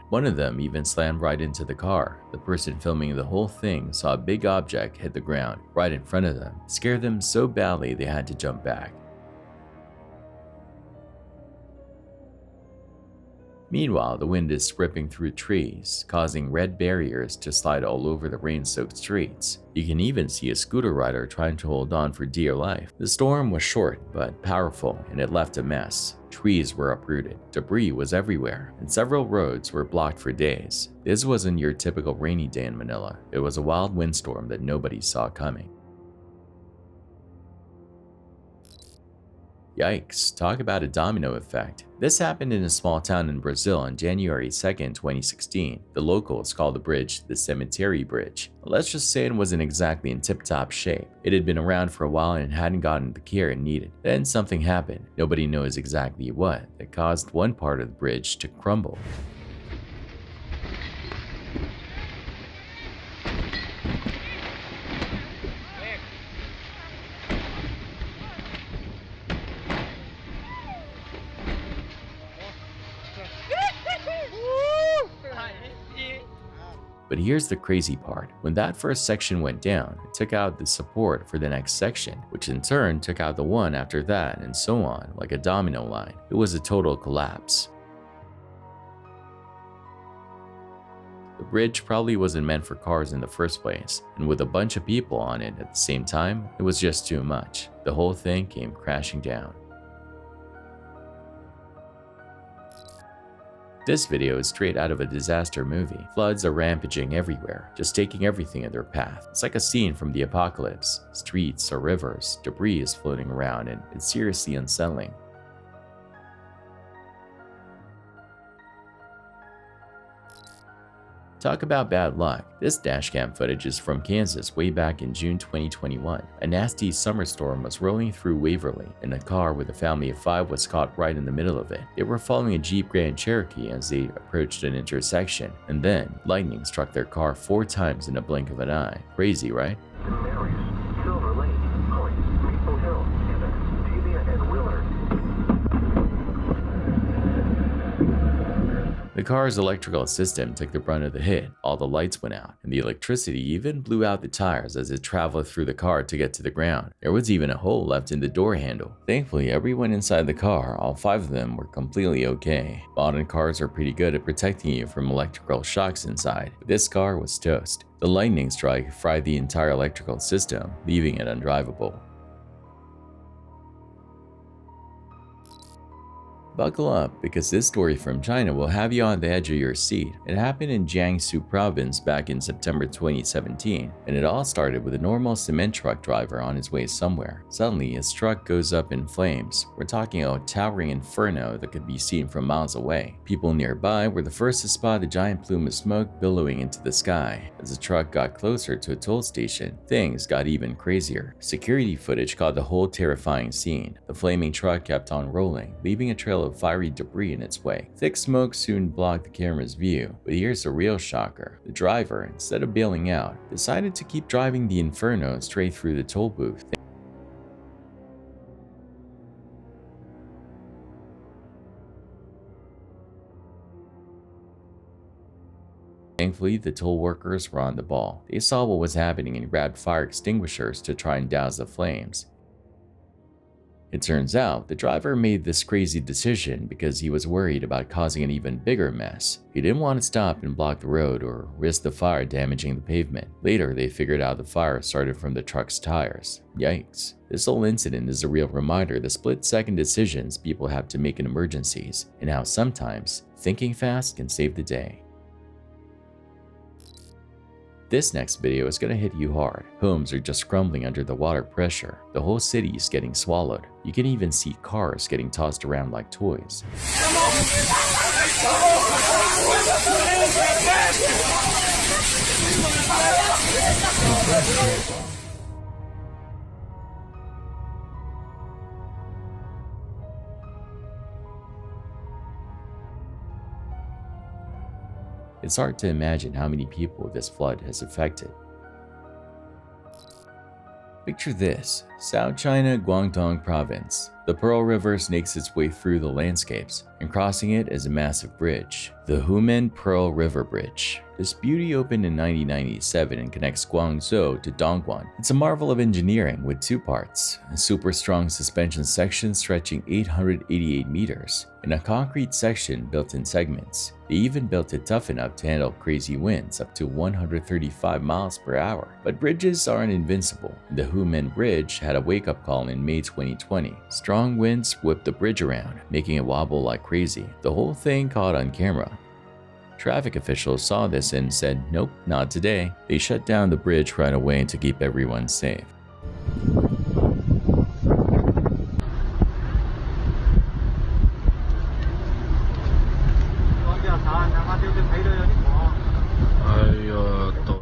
One of them even slammed right into the car. The person filming the whole thing saw a big object hit the ground right in front of them. It scared them so badly they had to jump back. Meanwhile, the wind is ripping through trees, causing red barriers to slide all over the rain-soaked streets. You can even see a scooter rider trying to hold on for dear life. The storm was short but powerful, and it left a mess. Trees were uprooted, debris was everywhere, and several roads were blocked for days. This wasn't your typical rainy day in Manila. It was a wild windstorm that nobody saw coming. Yikes, talk about a domino effect. This happened in a small town in Brazil on January 2nd, 2016. The locals called the bridge the Cemetery Bridge. Let's just say it wasn't exactly in tip-top shape. It had been around for a while and hadn't gotten the care it needed. Then something happened, nobody knows exactly what, that caused one part of the bridge to crumble. But here's the crazy part. When that first section went down, it took out the support for the next section, which in turn took out the one after that, and so on, like a domino line. It was a total collapse. The bridge probably wasn't meant for cars in the first place, and with a bunch of people on it at the same time, it was just too much. The whole thing came crashing down. This video is straight out of a disaster movie. Floods are rampaging everywhere, just taking everything in their path. It's like a scene from the apocalypse. Streets or rivers, debris is floating around, and it's seriously unsettling. Talk about bad luck. This dashcam footage is from Kansas way back in June 2021. A nasty summer storm was rolling through Waverly, and a car with a family of 5 was caught right in the middle of it. They were following a Jeep Grand Cherokee as they approached an intersection, and then lightning struck their car 4 times in a blink of an eye. Crazy, right? The car's electrical system took the brunt of the hit. All the lights went out, and the electricity even blew out the tires as it traveled through the car to get to the ground. There was even a hole left in the door handle. Thankfully, everyone inside the car, all 5 of them, were completely okay. Modern cars are pretty good at protecting you from electrical shocks inside, but this car was toast. The lightning strike fried the entire electrical system, leaving it undrivable. Buckle up, because this story from China will have you on the edge of your seat. It happened in Jiangsu province back in September 2017, and it all started with a normal cement truck driver on his way somewhere. Suddenly, his truck goes up in flames. We're talking a towering inferno that could be seen from miles away. People nearby were the first to spot the giant plume of smoke billowing into the sky. As the truck got closer to a toll station, things got even crazier. Security footage caught the whole terrifying scene. The flaming truck kept on rolling, leaving a trail of fiery debris in its way. Thick smoke soon blocked the camera's view, but here's the real shocker. The driver, instead of bailing out, decided to keep driving the inferno straight through the toll booth. Thankfully, the toll workers were on the ball. They saw what was happening and grabbed fire extinguishers to try and douse the flames. It turns out the driver made this crazy decision because he was worried about causing an even bigger mess. He didn't want to stop and block the road or risk the fire damaging the pavement. Later, they figured out the fire started from the truck's tires. Yikes. This whole incident is a real reminder of the split-second decisions people have to make in emergencies, and how sometimes thinking fast can save the day. This next video is gonna hit you hard. Homes are just crumbling under the water pressure. The whole city is getting swallowed. You can even see cars getting tossed around like toys. It's hard to imagine how many people this flood has affected. Picture this, South China, Guangdong province. The Pearl River snakes its way through the landscapes, and crossing it is a massive bridge, the Humen Pearl River Bridge. This beauty opened in 1997 and connects Guangzhou to Dongguan. It's a marvel of engineering with two parts, a super strong suspension section stretching 888 meters, and a concrete section built in segments. They even built it tough enough to handle crazy winds up to 135 miles per hour. But bridges aren't invincible. The Humen Bridge had a wake-up call in May 2020. Strong winds whipped the bridge around, making it wobble like crazy. The whole thing caught on camera. Traffic officials saw this and said, nope, not today. They shut down the bridge right away to keep everyone safe.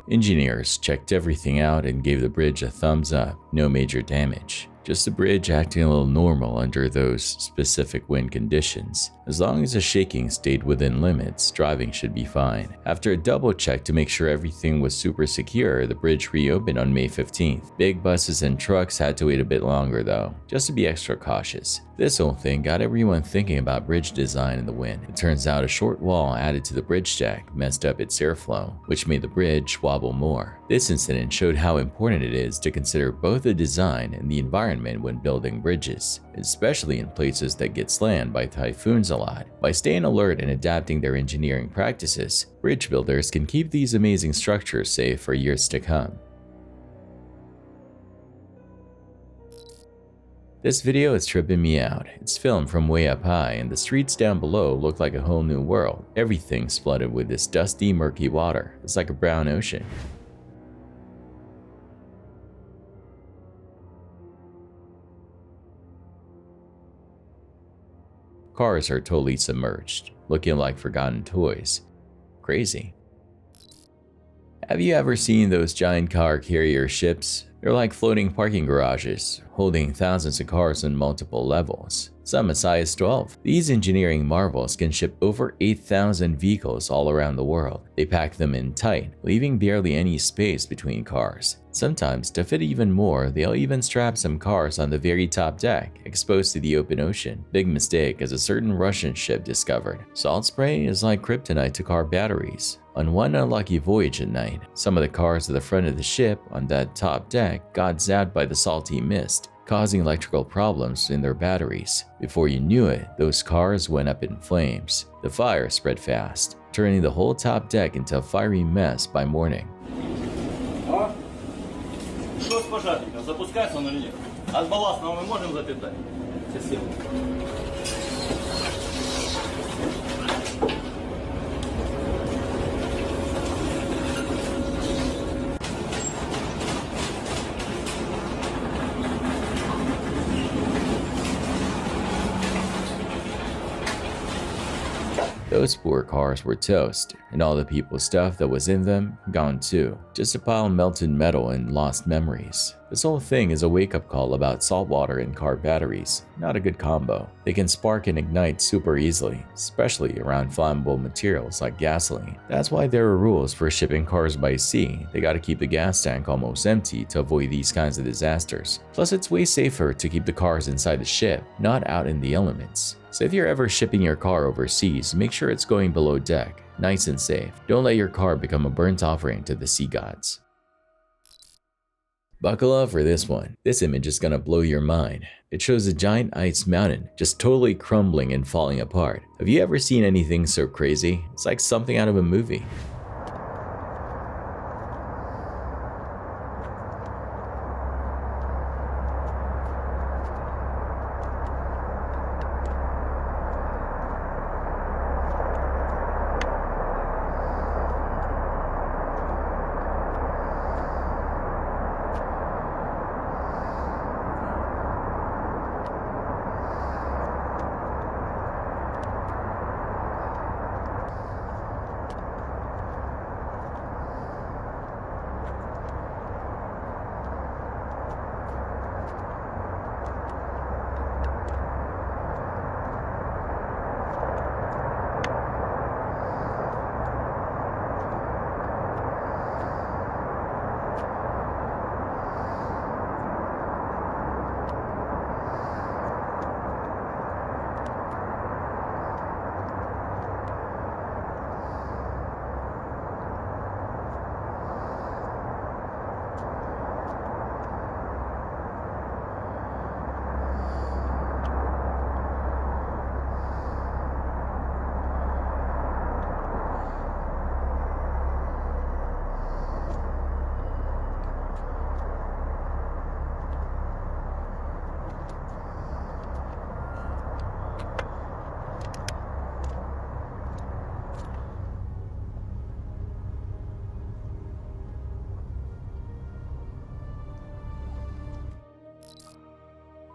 Engineers checked everything out and gave the bridge a thumbs up, no major damage. Just the bridge acting a little normal under those specific wind conditions. As long as the shaking stayed within limits, driving should be fine. After a double check to make sure everything was super secure, the bridge reopened on May 15th. Big buses and trucks had to wait a bit longer though, just to be extra cautious. This whole thing got everyone thinking about bridge design in the wind. It turns out a short wall added to the bridge deck messed up its airflow, which made the bridge wobble more. This incident showed how important it is to consider both the design and the environment when building bridges, especially in places that get slammed by typhoons a lot. By staying alert and adapting their engineering practices, bridge builders can keep these amazing structures safe for years to come. This video is tripping me out. It's filmed from way up high and the streets down below look like a whole new world. Everything's flooded with this dusty, murky water. It's like a brown ocean. Cars are totally submerged, looking like forgotten toys. Crazy. Have you ever seen those giant car carrier ships? They're like floating parking garages, holding thousands of cars on multiple levels, some as high as 12. These engineering marvels can ship over 8,000 vehicles all around the world. They pack them in tight, leaving barely any space between cars. Sometimes, to fit even more, they'll even strap some cars on the very top deck, exposed to the open ocean. Big mistake, as a certain Russian ship discovered. Salt spray is like kryptonite to car batteries. On one unlucky voyage at night, some of the cars at the front of the ship on that top deck got zapped by the salty mist, causing electrical problems in their batteries. Before you knew it, those cars went up in flames. The fire spread fast, turning the whole top deck into a fiery mess by morning. Что с пожарником? Запускается он или нет? А с балластного мы можем запитать? Все. Those poor cars were toast, and all the people's stuff that was in them gone too. Just a pile of melted metal and lost memories. This whole thing is a wake-up call about salt water and car batteries. Not a good combo. They can spark and ignite super easily, especially around flammable materials like gasoline. That's why there are rules for shipping cars by sea. They gotta keep the gas tank almost empty to avoid these kinds of disasters. Plus, it's way safer to keep the cars inside the ship, not out in the elements. So if you're ever shipping your car overseas, make sure it's going below deck, nice and safe. Don't let your car become a burnt offering to the sea gods. Buckle up for this one. This image is gonna blow your mind. It shows a giant ice mountain just totally crumbling and falling apart. Have you ever seen anything so crazy? It's like something out of a movie.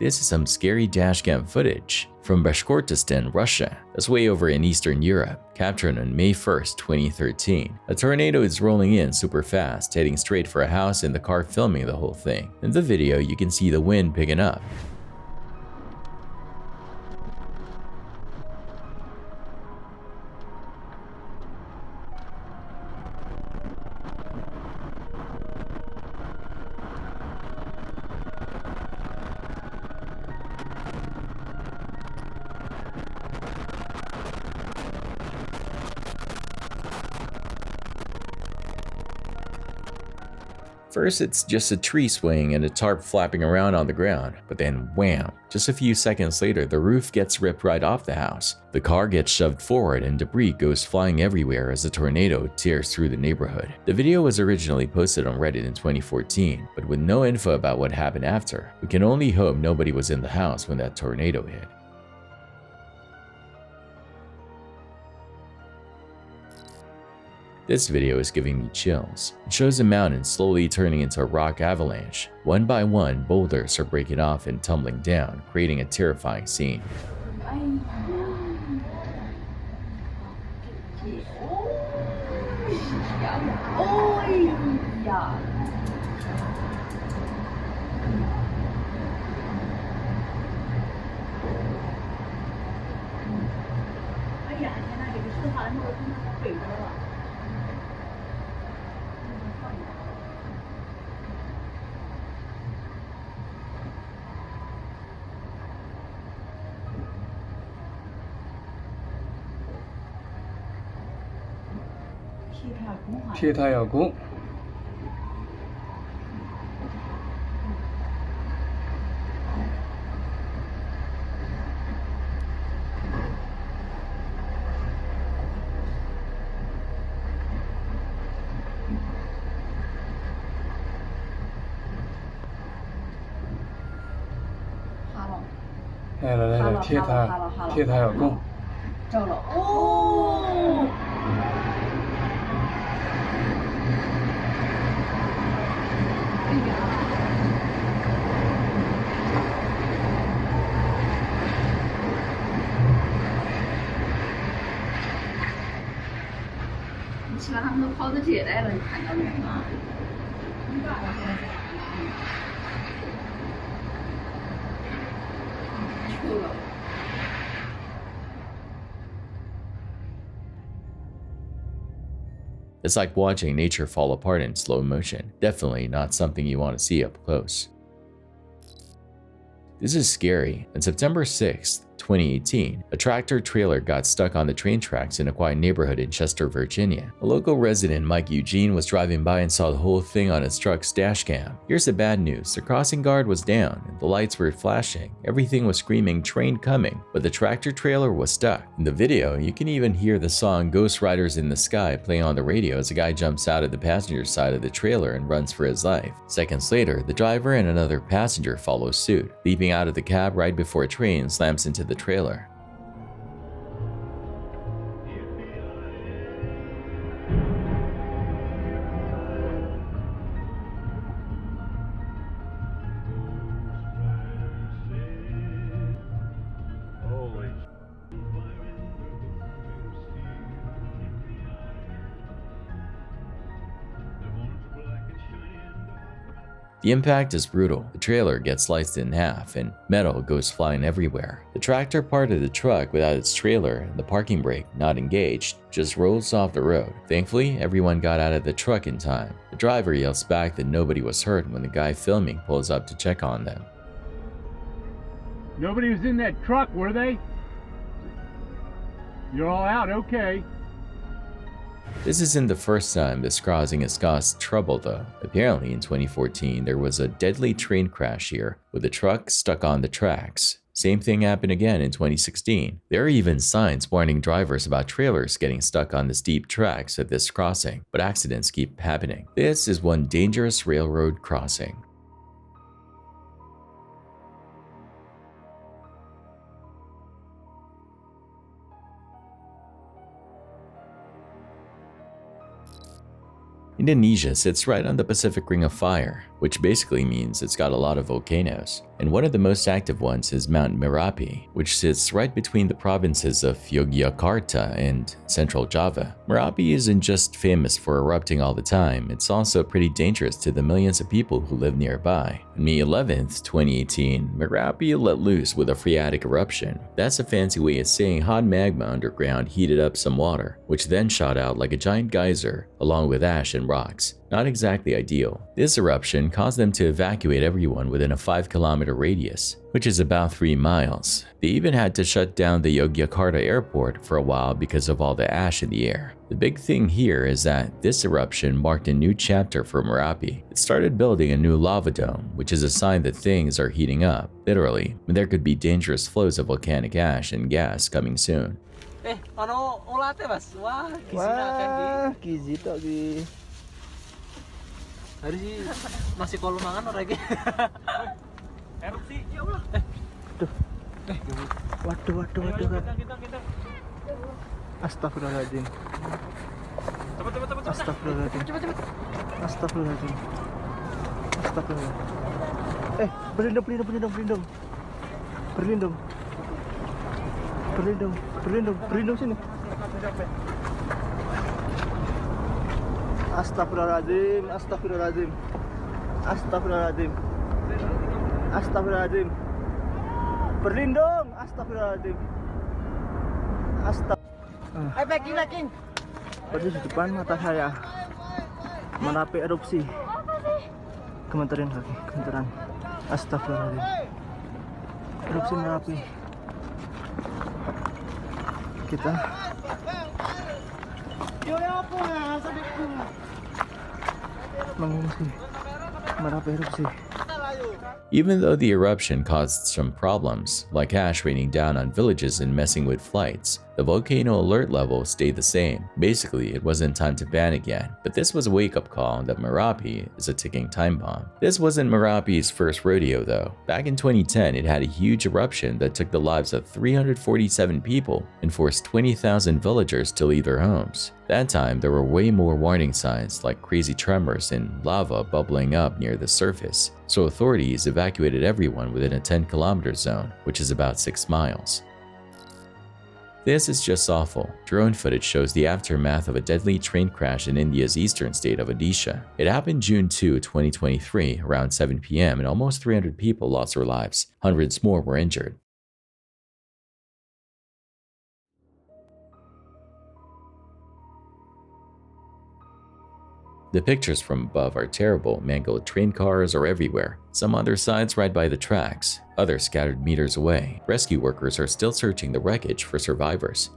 This is some scary dashcam footage from Bashkortostan, Russia. That's way over in Eastern Europe, captured on May 1st, 2013. A tornado is rolling in super fast, heading straight for a house and the car filming the whole thing. In the video, you can see the wind picking up. First, it's just a tree swaying and a tarp flapping around on the ground, but then wham! Just a few seconds later, the roof gets ripped right off the house. The car gets shoved forward and debris goes flying everywhere as the tornado tears through the neighborhood. The video was originally posted on Reddit in 2014, but with no info about what happened after. We can only hope nobody was in the house when that tornado hit. This video is giving me chills. It shows a mountain slowly turning into a rock avalanche. One by one, boulders are breaking off and tumbling down, creating a terrifying scene.替他邀功。来，替他邀功。照了哦。你起码他们都跑到这来了，你看到没有？去了。 It's like watching nature fall apart in slow motion. Definitely not something you want to see up close. This is scary. On September 6th, 2018, a tractor-trailer got stuck on the train tracks in a quiet neighborhood in Chester, Virginia. A local resident, Mike Eugene, was driving by and saw the whole thing on his truck's dash cam. Here's the bad news. The crossing guard was down, and the lights were flashing. Everything was screaming, "Train coming," but the tractor-trailer was stuck. In the video, you can even hear the song "Ghost Riders in the Sky" playing on the radio as a guy jumps out of the passenger side of the trailer and runs for his life. Seconds later, the driver and another passenger follow suit, leaping out of the cab right before a train slams into the trailer. The impact is brutal. The trailer gets sliced in half and metal goes flying everywhere. The tractor part of the truck without its trailer and the parking brake not engaged just rolls off the road. Thankfully, everyone got out of the truck in time. The driver yells back that nobody was hurt when the guy filming pulls up to check on them. Nobody was in that truck, were they? You're all out, okay. This isn't the first time this crossing has caused trouble though. Apparently in 2014 there was a deadly train crash here with a truck stuck on the tracks. Same thing happened again in 2016. There are even signs warning drivers about trailers getting stuck on the steep tracks at this crossing, but accidents keep happening. This is one dangerous railroad crossing. Indonesia sits right on the Pacific Ring of Fire, which basically means it's got a lot of volcanoes. And one of the most active ones is Mount Merapi, which sits right between the provinces of Yogyakarta and Central Java. Merapi isn't just famous for erupting all the time, it's also pretty dangerous to the millions of people who live nearby. On May 11th, 2018, Merapi let loose with a phreatic eruption. That's a fancy way of saying hot magma underground heated up some water, which then shot out like a giant geyser, along with ash and rocks. Not exactly ideal. This eruption caused them to evacuate everyone within a 5-kilometer radius, which is about 3 miles. They even had to shut down the Yogyakarta airport for a while because of all the ash in the air. The big thing here is that this eruption marked a new chapter for Merapi. It started building a new lava dome, which is a sign that things are heating up. Literally, there could be dangerous flows of volcanic ash and gas coming soon. Ano ulat mas? Wah, gizi tok ki. Hari sih masih kalau mangan orang lagi. Erupsi, ya Allah. Waduh. Astagfirullahaladzim. Astagfirullahaladzim. Berlindung sini. Astagfirullahaladzim. Berlindung, astagfirullahaladzim. Backing. Persis di depan mata saya. Merapi erupsi. Gemeteran kaki, gemeteran. Astagfirullahaladzim. Erupsi Merapi. Kita mengungsi Merapi erupsi. Even though the eruption caused some problems, like ash raining down on villages and messing with flights, the volcano alert level stayed the same. Basically, it wasn't time to panic yet, but this was a wake-up call that Merapi is a ticking time bomb. This wasn't Merapi's first rodeo though. Back in 2010, it had a huge eruption that took the lives of 347 people and forced 20,000 villagers to leave their homes. That time, there were way more warning signs like crazy tremors and lava bubbling up near the surface, so authorities evacuated everyone within a 10-kilometer zone, which is about 6 miles. This is just awful. Drone footage shows the aftermath of a deadly train crash in India's eastern state of Odisha. It happened June 2, 2023, around 7 p.m. and almost 300 people lost their lives. Hundreds more were injured. The pictures from above are terrible. Mangled train cars are everywhere. Some other sides right by the tracks, others scattered meters away. Rescue workers are still searching the wreckage for survivors.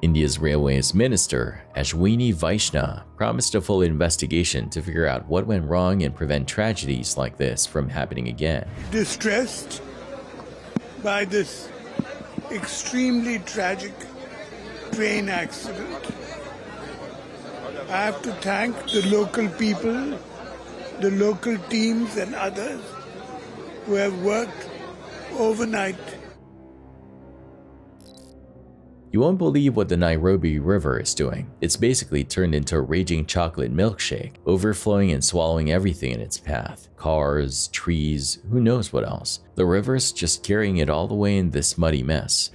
India's Railways Minister, Ashwini Vaishnaw, promised a full investigation to figure out what went wrong and prevent tragedies like this from happening again. Distressed by this extremely tragic train accident, I have to thank the local people, the local teams and others who have worked overnight. You won't believe what the Nairobi River is doing. It's basically turned into a raging chocolate milkshake, overflowing and swallowing everything in its path. Cars, trees, who knows what else. The river's just carrying it all the way in this muddy mess.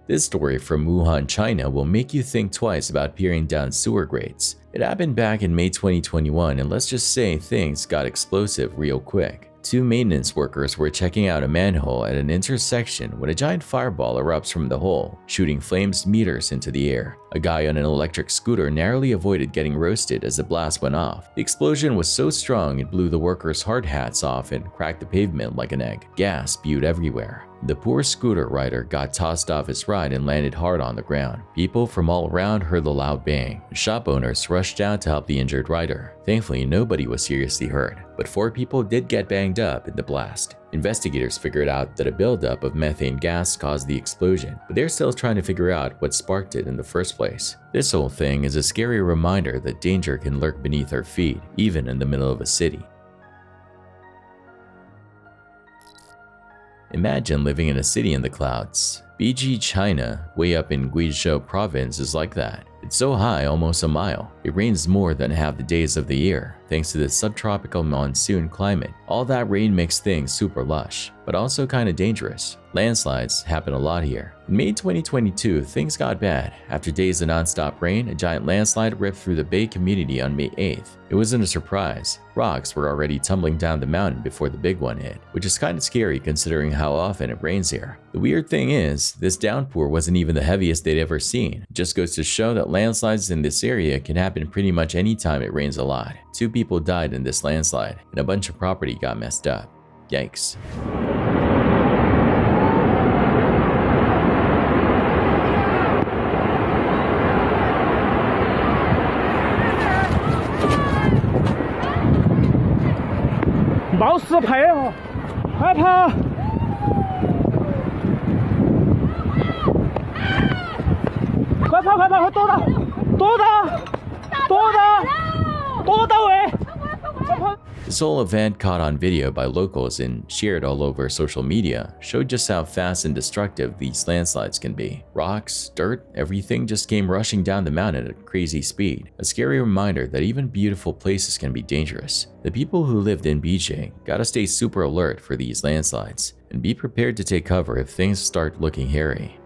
This story from Wuhan, China will make you think twice about peering down sewer grates. It happened back in May 2021, and let's just say things got explosive real quick. Two maintenance workers were checking out a manhole at an intersection when a giant fireball erupts from the hole, shooting flames meters into the air. A guy on an electric scooter narrowly avoided getting roasted as the blast went off. The explosion was so strong it blew the workers' hard hats off and cracked the pavement like an egg. Gas spewed everywhere. The poor scooter rider got tossed off his ride and landed hard on the ground. People from all around heard the loud bang. Shop owners rushed out to help the injured rider. Thankfully, nobody was seriously hurt, but 4 people did get banged up in the blast. Investigators figured out that a buildup of methane gas caused the explosion, but they're still trying to figure out what sparked it in the first place. This whole thing is a scary reminder that danger can lurk beneath our feet, even in the middle of a city. Imagine living in a city in the clouds. Beijing, China, way up in Guizhou province, is like that. It's so high, almost a mile. It rains more than half the days of the year, thanks to the subtropical monsoon climate. All that rain makes things super lush, but also kinda dangerous. Landslides happen a lot here. In May 2022, things got bad. After days of non-stop rain, a giant landslide ripped through the Bay community on May 8th. It wasn't a surprise. Rocks were already tumbling down the mountain before the big one hit, which is kinda scary considering how often it rains here. The weird thing is, this downpour wasn't even the heaviest they'd ever seen. It just goes to show that landslides in this area can happen pretty much any time it rains a lot. 2 people died in this landslide, and a bunch of property got messed up. Yikes. This whole event, caught on video by locals and shared all over social media, showed just how fast and destructive these landslides can be. Rocks, dirt, everything just came rushing down the mountain at a crazy speed. A scary reminder that even beautiful places can be dangerous. The people who lived in Beijing gotta stay super alert for these landslides and be prepared to take cover if things start looking hairy.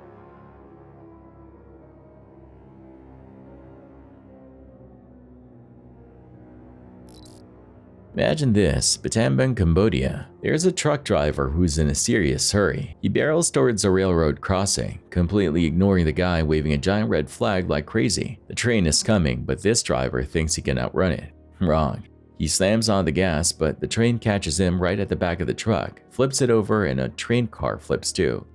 Imagine this, Battambang, Cambodia. There's a truck driver who's in a serious hurry. He barrels towards a railroad crossing, completely ignoring the guy waving a giant red flag like crazy. The train is coming, but this driver thinks he can outrun it. Wrong. He slams on the gas, but the train catches him right at the back of the truck, flips it over, and a train car flips too.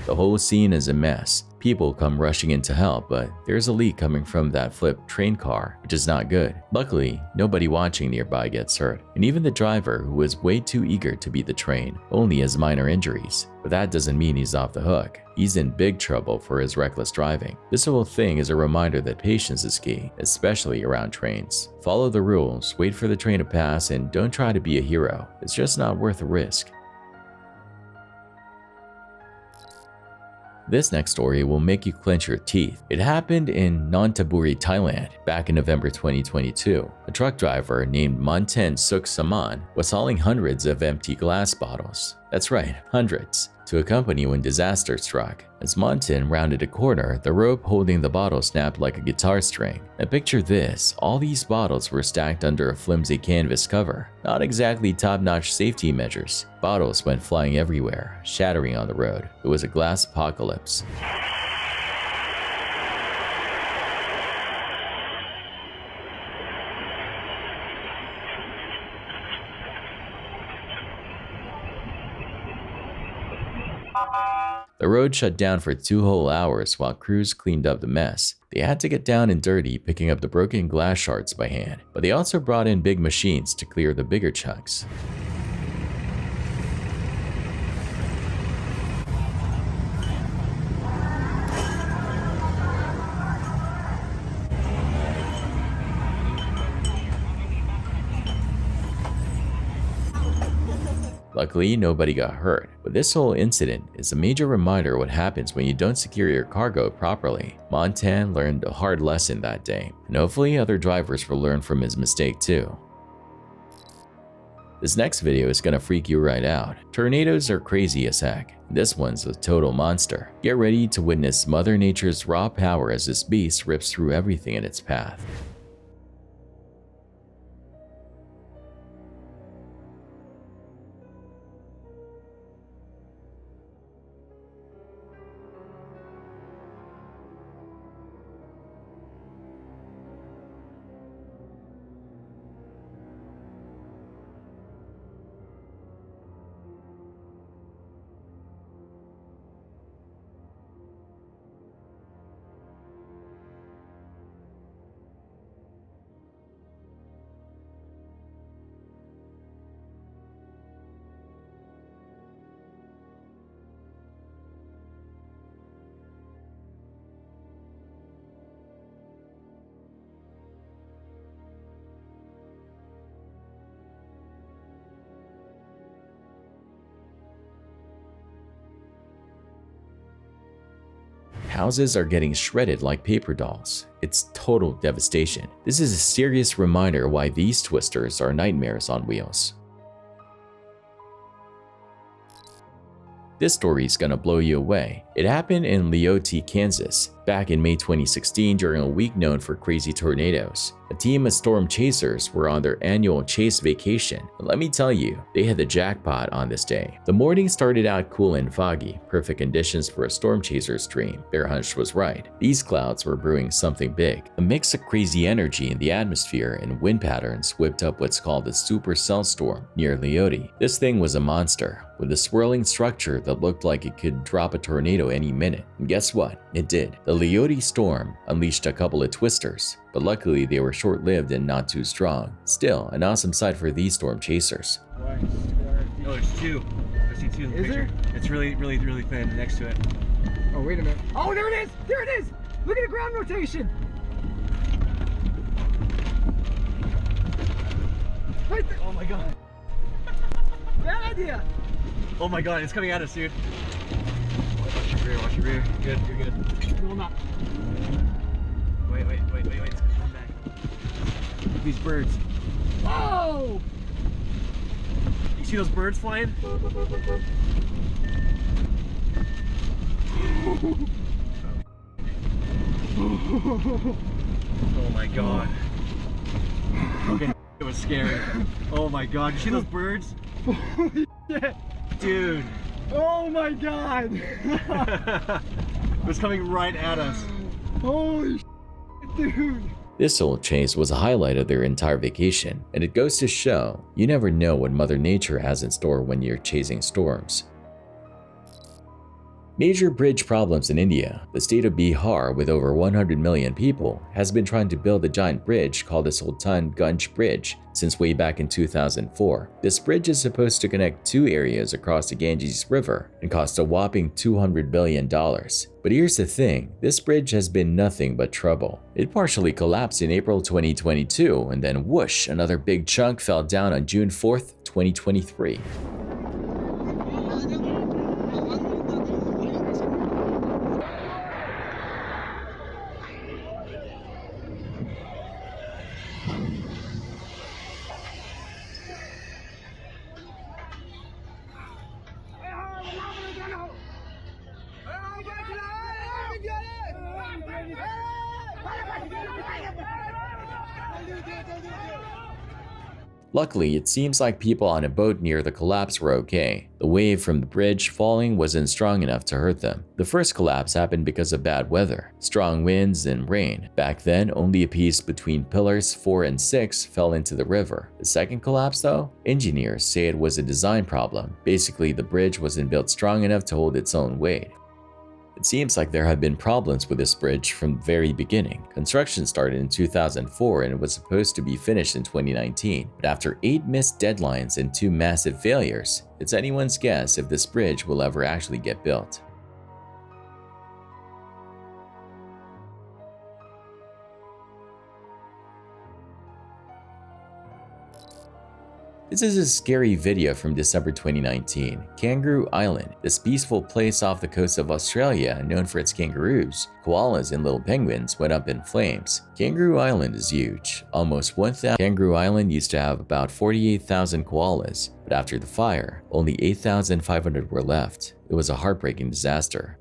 The whole scene is a mess. People come rushing in to help, but there's a leak coming from that flipped train car, which is not good. Luckily, nobody watching nearby gets hurt, and even the driver, who was way too eager to beat the train, only has minor injuries. But that doesn't mean he's off the hook. He's in big trouble for his reckless driving. This whole thing is a reminder that patience is key, especially around trains. Follow the rules, wait for the train to pass, and don't try to be a hero. It's just not worth the risk. This next story will make you clench your teeth. It happened in Nonthaburi, Thailand, back in November 2022. A truck driver named Monten Suk Saman was hauling hundreds of empty glass bottles. That's right, hundreds, to a company when disaster struck. As Monten rounded a corner, the rope holding the bottle snapped like a guitar string. Now picture this, all these bottles were stacked under a flimsy canvas cover. Not exactly top-notch safety measures. Bottles went flying everywhere, shattering on the road. It was a glass apocalypse. The road shut down for 2 whole hours while crews cleaned up the mess. They had to get down and dirty, picking up the broken glass shards by hand, but they also brought in big machines to clear the bigger chunks. Luckily, nobody got hurt, but this whole incident is a major reminder of what happens when you don't secure your cargo properly. Monten learned a hard lesson that day, and hopefully other drivers will learn from his mistake too. This next video is gonna freak you right out. Tornadoes are crazy as heck. This one's a total monster. Get ready to witness Mother Nature's raw power as this beast rips through everything in its path. Houses are getting shredded like paper dolls. It's total devastation. This is a serious reminder why these twisters are nightmares on wheels. This story is gonna blow you away. It happened in Leoti, Kansas, back in May 2016 during a week known for crazy tornadoes. A team of storm chasers were on their annual chase vacation. But let me tell you, they hit the jackpot on this day. The morning started out cool and foggy, perfect conditions for a storm chaser's dream. Their hunch was right. These clouds were brewing something big. A mix of crazy energy in the atmosphere and wind patterns whipped up what's called a supercell storm near Leoti. This thing was a monster, with a swirling structure that looked like it could drop a tornado any minute. And guess what? It did. The Leoti storm unleashed a couple of twisters, but luckily they were short-lived and not too strong. Still, an awesome sight for these storm chasers. Oh, there's two. I see two in the picture. It's really thin next to it. Oh, wait a minute. Oh, there it is! There it is! Look at the ground rotation! Right there. Oh my god. Bad idea! Oh my god, it's coming at us, dude. Watch your rear, watch your rear. Good, you're good. No, not. Wait, it's coming back. These birds. Oh! You see those birds flying? Oh my god. Okay, it was scary. Oh my god, you see those birds? Holy shit! Dude. Oh my god! It was coming right at us. Holy shit, dude! This whole chase was a highlight of their entire vacation, and it goes to show you never know what Mother Nature has in store when you're chasing storms. Major bridge problems in India. The state of Bihar, with over 100 million people, has been trying to build a giant bridge called the Sultanganj Bridge since way back in 2004. This bridge is supposed to connect two areas across the Ganges River and cost a whopping $200 billion. But here's the thing, this bridge has been nothing but trouble. It partially collapsed in April 2022, and then whoosh, another big chunk fell down on June 4th, 2023. Luckily, it seems like people on a boat near the collapse were okay. The wave from the bridge falling wasn't strong enough to hurt them. The first collapse happened because of bad weather, strong winds and rain. Back then, only a piece between pillars 4 and 6 fell into the river. The second collapse though? Engineers say it was a design problem. Basically, the bridge wasn't built strong enough to hold its own weight. It seems like there have been problems with this bridge from the very beginning. Construction started in 2004 and it was supposed to be finished in 2019. But after 8 missed deadlines and 2 massive failures, it's anyone's guess if this bridge will ever actually get built. This is a scary video from December 2019. Kangaroo Island, this peaceful place off the coast of Australia known for its kangaroos, koalas and little penguins, went up in flames. Kangaroo Island is huge, almost 1,000. Kangaroo Island used to have about 48,000 koalas, but after the fire, only 8,500 were left. It was a heartbreaking disaster.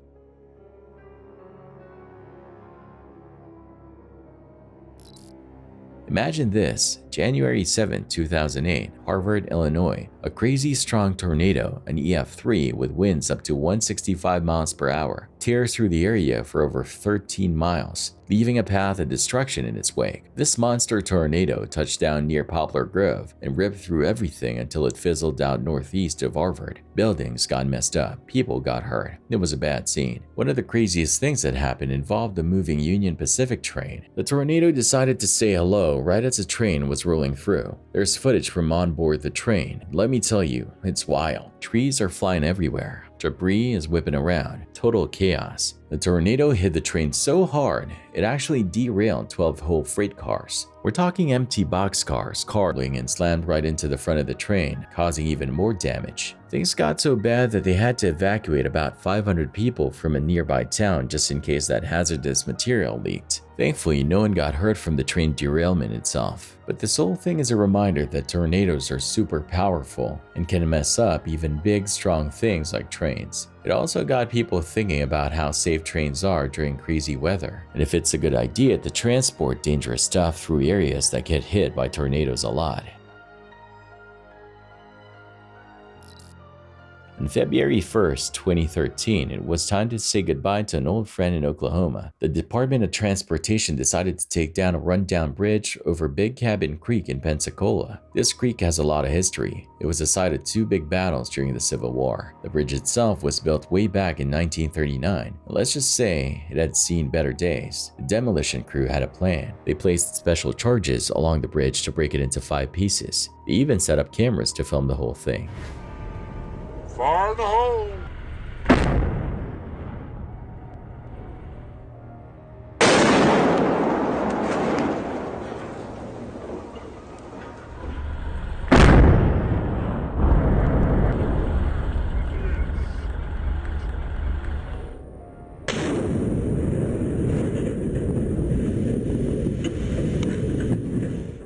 Imagine this, January 7, 2008, Harvard, Illinois. A crazy strong tornado, an EF3 with winds up to 165 miles per hour, tears through the area for over 13 miles, leaving a path of destruction in its wake. This monster tornado touched down near Poplar Grove and ripped through everything until it fizzled out northeast of Harvard. Buildings got messed up, people got hurt. It was a bad scene. One of the craziest things that happened involved the moving Union Pacific train. The tornado decided to say hello right as the train was rolling through. There's footage from on board the train. Let me tell you, it's wild. Trees are flying everywhere. Debris is whipping around. Total chaos. The tornado hit the train so hard, it actually derailed 12 whole freight cars. We're talking empty boxcars carting and slammed right into the front of the train, causing even more damage. Things got so bad that they had to evacuate about 500 people from a nearby town just in case that hazardous material leaked. Thankfully, no one got hurt from the train derailment itself. But this whole thing is a reminder that tornadoes are super powerful and can mess up even big, strong things like trains. It also got people thinking about how safe trains are during crazy weather, and if it's a good idea to transport dangerous stuff through areas that get hit by tornadoes a lot. On February 1st, 2013, it was time to say goodbye to an old friend in Oklahoma. The Department of Transportation decided to take down a rundown bridge over Big Cabin Creek in Pensacola. This creek has a lot of history. It was the site of 2 big battles during the Civil War. The bridge itself was built way back in 1939. Let's just say it had seen better days. The demolition crew had a plan. They placed special charges along the bridge to break it into 5 pieces. They even set up cameras to film the whole thing. Fire in the hole!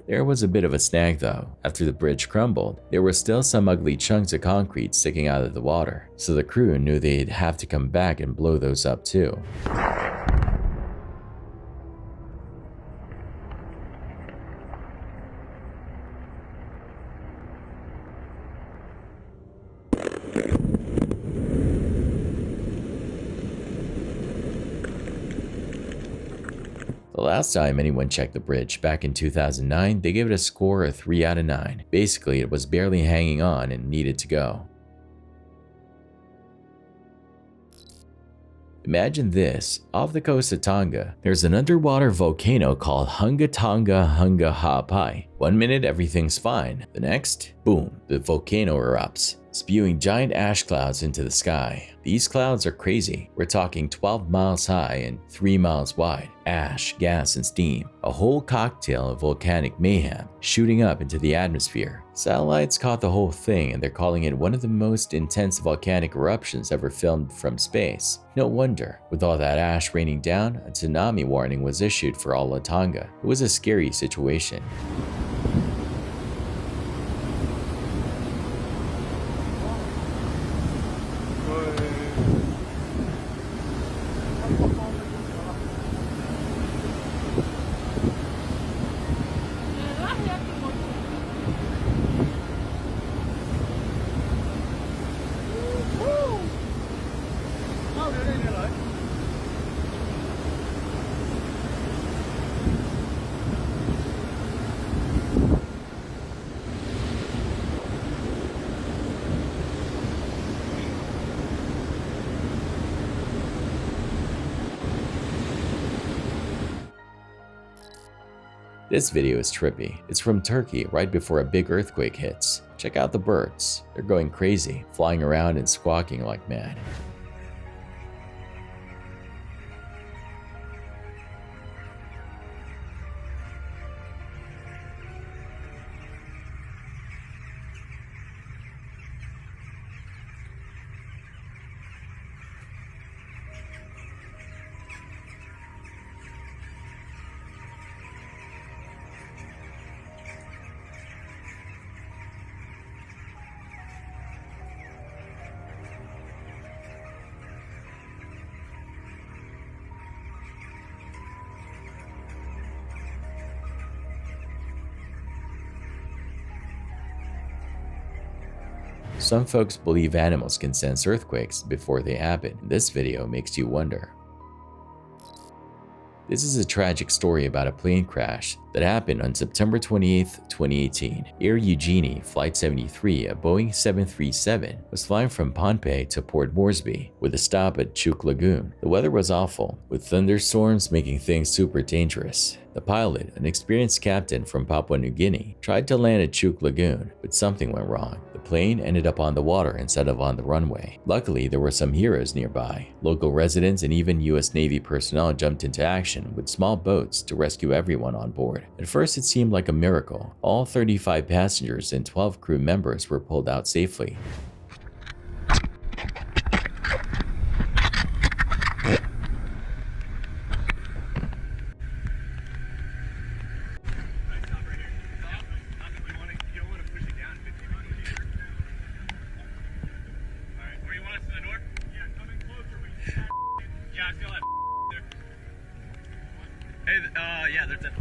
There was a bit of a snag though. After the bridge crumbled, there were still some ugly chunks of concrete sticking out of the water, so the crew knew they'd have to come back and blow those up too. The last time anyone checked the bridge, back in 2009, they gave it a score of 3 out of 9. Basically, it was barely hanging on and needed to go. Imagine this, off the coast of Tonga, there's an underwater volcano called Hunga Tonga Hunga Ha'apai. 1 minute everything's fine, the next, boom, the volcano erupts, spewing giant ash clouds into the sky. These clouds are crazy. We're talking 12 miles high and 3 miles wide. Ash, gas, and steam. A whole cocktail of volcanic mayhem shooting up into the atmosphere. Satellites caught the whole thing and they're calling it one of the most intense volcanic eruptions ever filmed from space. No wonder. With all that ash raining down, a tsunami warning was issued for all of Tonga. It was a scary situation. This video is trippy. It's from Turkey right before a big earthquake hits. Check out the birds. They're going crazy, flying around and squawking like mad. Some folks believe animals can sense earthquakes before they happen. This video makes you wonder. This is a tragic story about a plane crash that happened on September 28, 2018. Air Eugenie Flight 73, a Boeing 737, was flying from Pohnpei to Port Moresby with a stop at Chuk Lagoon. The weather was awful, with thunderstorms making things super dangerous. The pilot, an experienced captain from Papua New Guinea, tried to land at Chuk Lagoon, but something went wrong. The plane ended up on the water instead of on the runway. Luckily, there were some heroes nearby. Local residents and even US Navy personnel jumped into action with small boats to rescue everyone on board. At first, it seemed like a miracle. All 35 passengers and 12 crew members were pulled out safely. Yeah, there's a...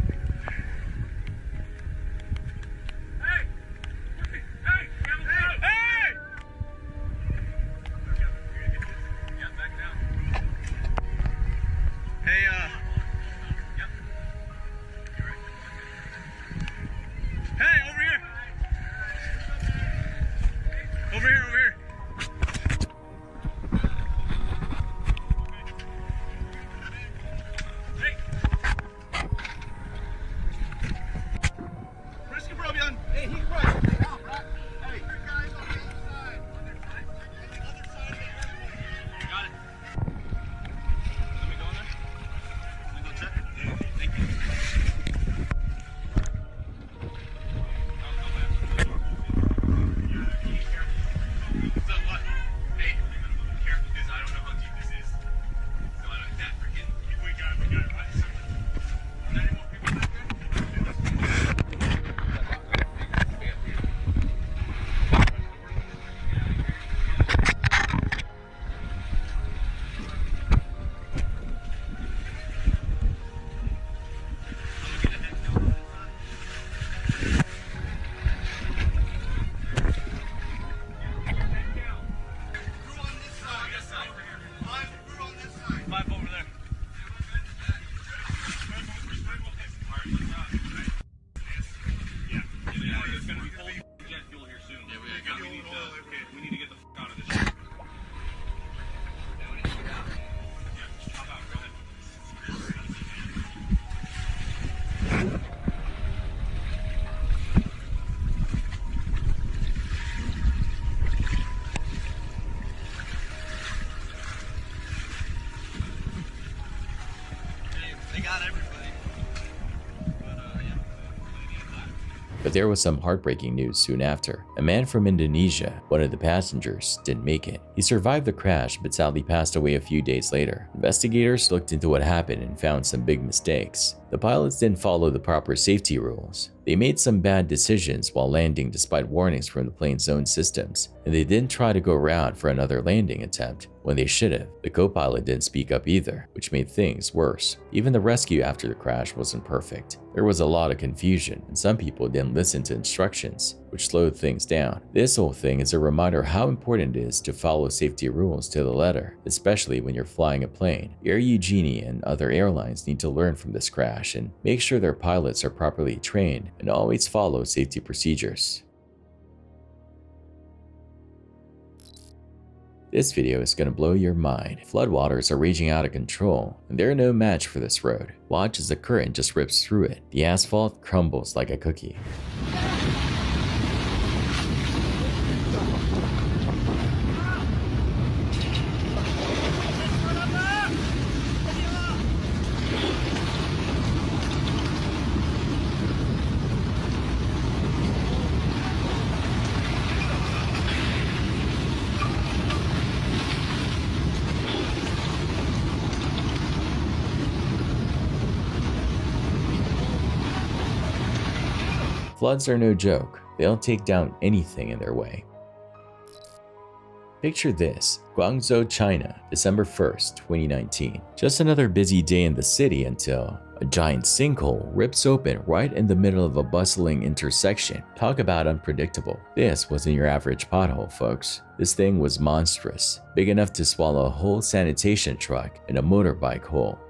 But there was some heartbreaking news soon after. A man from Indonesia, one of the passengers, didn't make it. He survived the crash but sadly passed away a few days later. Investigators looked into what happened and found some big mistakes. The pilots didn't follow the proper safety rules. They made some bad decisions while landing despite warnings from the plane's own systems, and they didn't try to go around for another landing attempt when they should have. The co-pilot didn't speak up either, which made things worse. Even the rescue after the crash wasn't perfect. There was a lot of confusion, and some people didn't listen to instructions, which slowed things down. This whole thing is a reminder how important it is to follow safety rules to the letter, especially when you're flying a plane. Air Eugenie and other airlines need to learn from this crash and make sure their pilots are properly trained and always follow safety procedures. This video is going to blow your mind. Floodwaters are raging out of control, and they're no match for this road. Watch as the current just rips through it. The asphalt crumbles like a cookie. Floods are no joke. They'll take down anything in their way. Picture this: Guangzhou, China, December 1st, 2019. Just another busy day in the city until a giant sinkhole rips open right in the middle of a bustling intersection. Talk about unpredictable. This wasn't your average pothole, folks. This thing was monstrous, big enough to swallow a whole sanitation truck and a motorbike whole.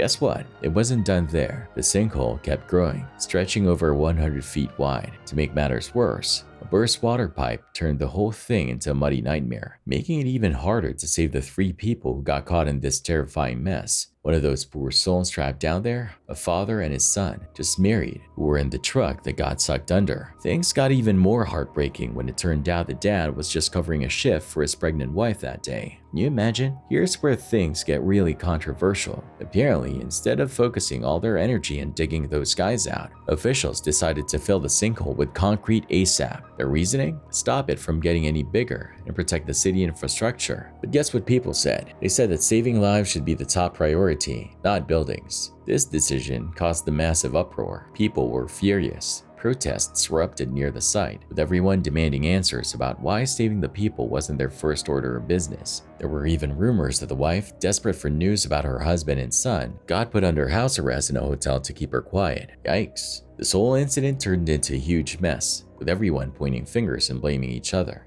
Guess what? It wasn't done there. The sinkhole kept growing, stretching over 100 feet wide. To make matters worse, a burst water pipe turned the whole thing into a muddy nightmare, making it even harder to save the 3 people who got caught in this terrifying mess. One of those poor souls trapped down there, a father and his son, just married, who were in the truck that got sucked under. Things got even more heartbreaking when it turned out the dad was just covering a shift for his pregnant wife that day. Can you imagine? Here's where things get really controversial. Apparently, instead of focusing all their energy in digging those guys out, officials decided to fill the sinkhole with concrete ASAP. Their reasoning? Stop it from getting any bigger and protect the city infrastructure. But guess what people said? They said that saving lives should be the top priority, not buildings. This decision caused a massive uproar. People were furious. Protests erupted near the site, with everyone demanding answers about why saving the people wasn't their first order of business. There were even rumors that the wife, desperate for news about her husband and son, got put under house arrest in a hotel to keep her quiet. Yikes. This whole incident turned into a huge mess, with everyone pointing fingers and blaming each other.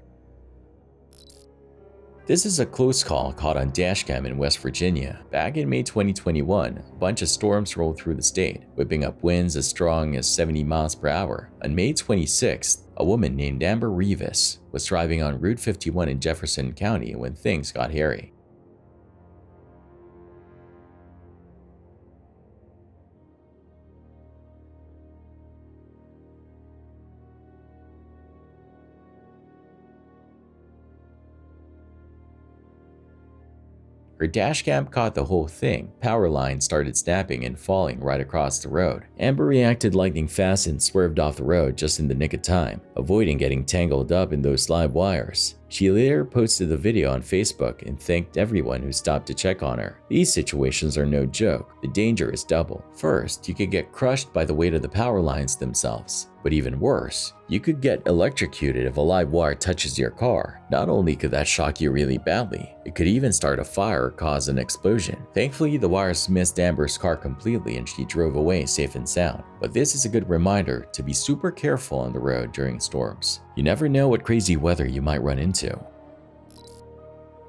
This is a close call caught on dashcam in West Virginia. Back in May 2021, a bunch of storms rolled through the state, whipping up winds as strong as 70 miles per hour. On May 26th, a woman named Amber Rivas was driving on Route 51 in Jefferson County when things got hairy. Her dashcam caught the whole thing. Power lines started snapping and falling right across the road. Amber reacted lightning fast and swerved off the road just in the nick of time, avoiding getting tangled up in those live wires. She later posted the video on Facebook and thanked everyone who stopped to check on her. These situations are no joke. The danger is double. First, you could get crushed by the weight of the power lines themselves. But even worse, you could get electrocuted if a live wire touches your car. Not only could that shock you really badly, it could even start a fire or cause an explosion. Thankfully, the wires missed Amber's car completely and she drove away safe and sound. But this is a good reminder to be super careful on the road during storms. You never know what crazy weather you might run into.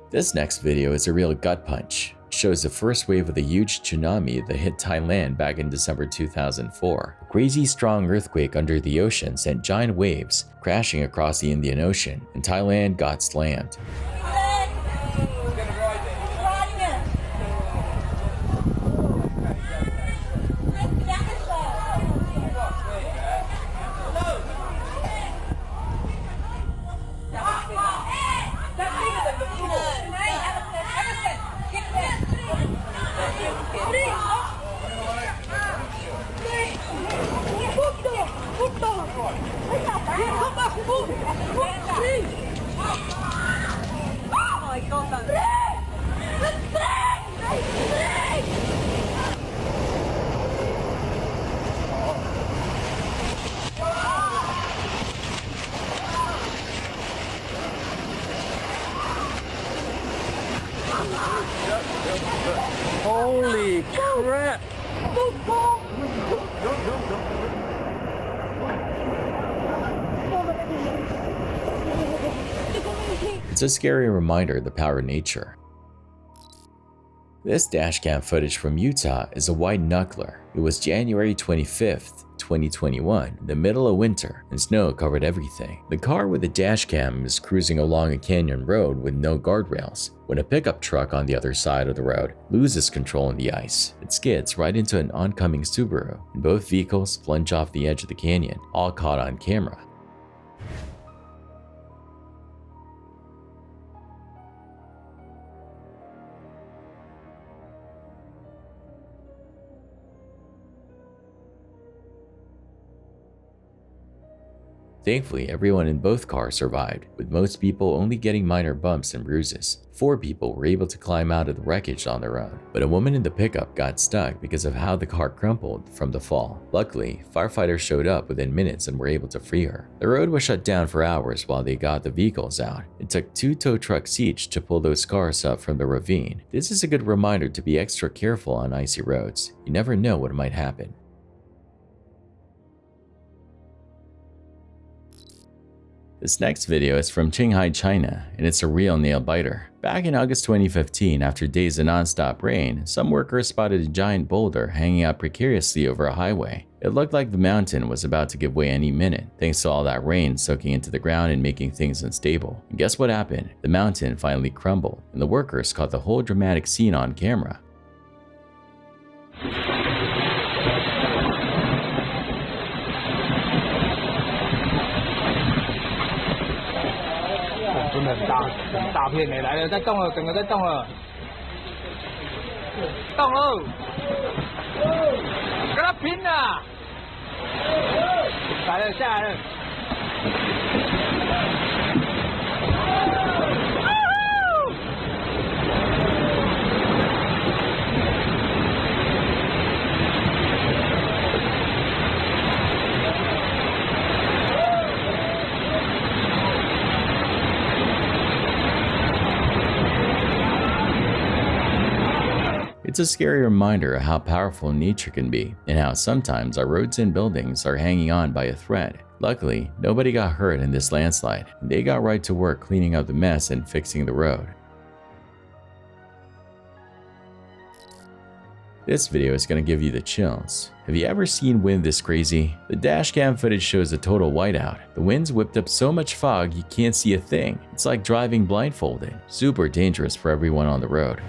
This next video is a real gut punch. It shows the first wave of the huge tsunami that hit Thailand back in December 2004. A crazy strong earthquake under the ocean sent giant waves crashing across the Indian Ocean, and Thailand got slammed. Holy crap! It's a scary reminder of the power of nature. This dashcam footage from Utah is a white knuckler. It was January 25th, 2021, the middle of winter, and snow covered everything. The car with the dashcam is cruising along a canyon road with no guardrails when a pickup truck on the other side of the road loses control in the ice. It skids right into an oncoming Subaru, and both vehicles plunge off the edge of the canyon, all caught on camera. Thankfully, everyone in both cars survived, with most people only getting minor bumps and bruises. 4 people were able to climb out of the wreckage on their own, but a woman in the pickup got stuck because of how the car crumpled from the fall. Luckily, firefighters showed up within minutes and were able to free her. The road was shut down for hours while they got the vehicles out. It took 2 tow trucks each to pull those cars up from the ravine. This is a good reminder to be extra careful on icy roads. You never know what might happen. The This next video is from Qinghai, China, and it's a real nail biter. Back in August 2015, after days of non-stop rain, some workers spotted a giant boulder hanging out precariously over a highway. It looked like the mountain was about to give way any minute, thanks to all that rain soaking into the ground and making things unstable. And guess what happened? The mountain finally crumbled, and the workers caught the whole dramatic scene on camera. It's a scary reminder of how powerful nature can be, and how sometimes our roads and buildings are hanging on by a thread. Luckily, nobody got hurt in this landslide, and they got right to work cleaning up the mess and fixing the road. This video is going to give you the chills. Have you ever seen wind this crazy? The dashcam footage shows a total whiteout. The wind's whipped up so much fog you can't see a thing. It's like driving blindfolded. Super dangerous for everyone on the road.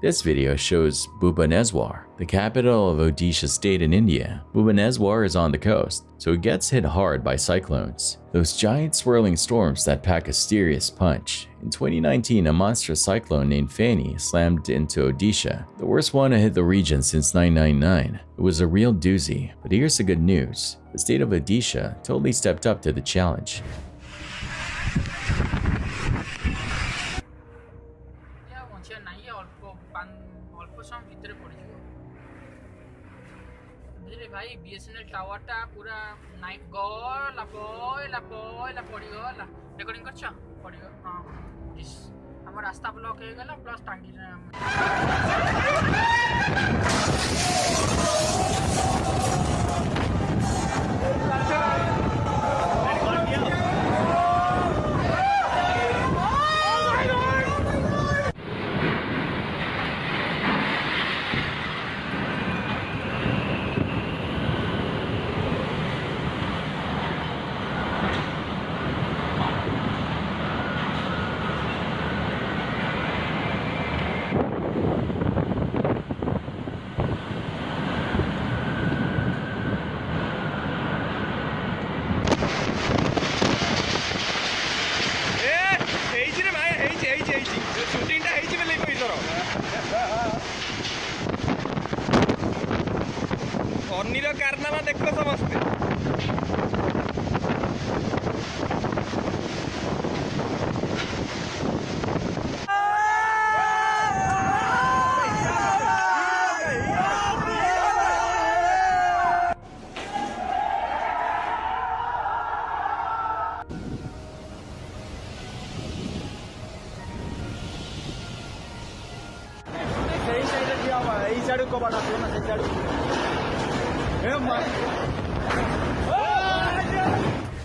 This video shows Bhubaneswar, the capital of Odisha state in India. Bhubaneswar is on the coast, so it gets hit hard by cyclones. Those giant swirling storms that pack a serious punch. In 2019, a monstrous cyclone named Fani slammed into Odisha, the worst one to hit the region since 1999. It was a real doozy, but here's the good news. The state of Odisha totally stepped up to the challenge. भाई BSNL tower टा पूरा night गला पड़ी गला recording करछ पड़ी गला हां दिस हमर रास्ता ब्लॉक हो गेला प्लस टांगी कारनामा देखो समझते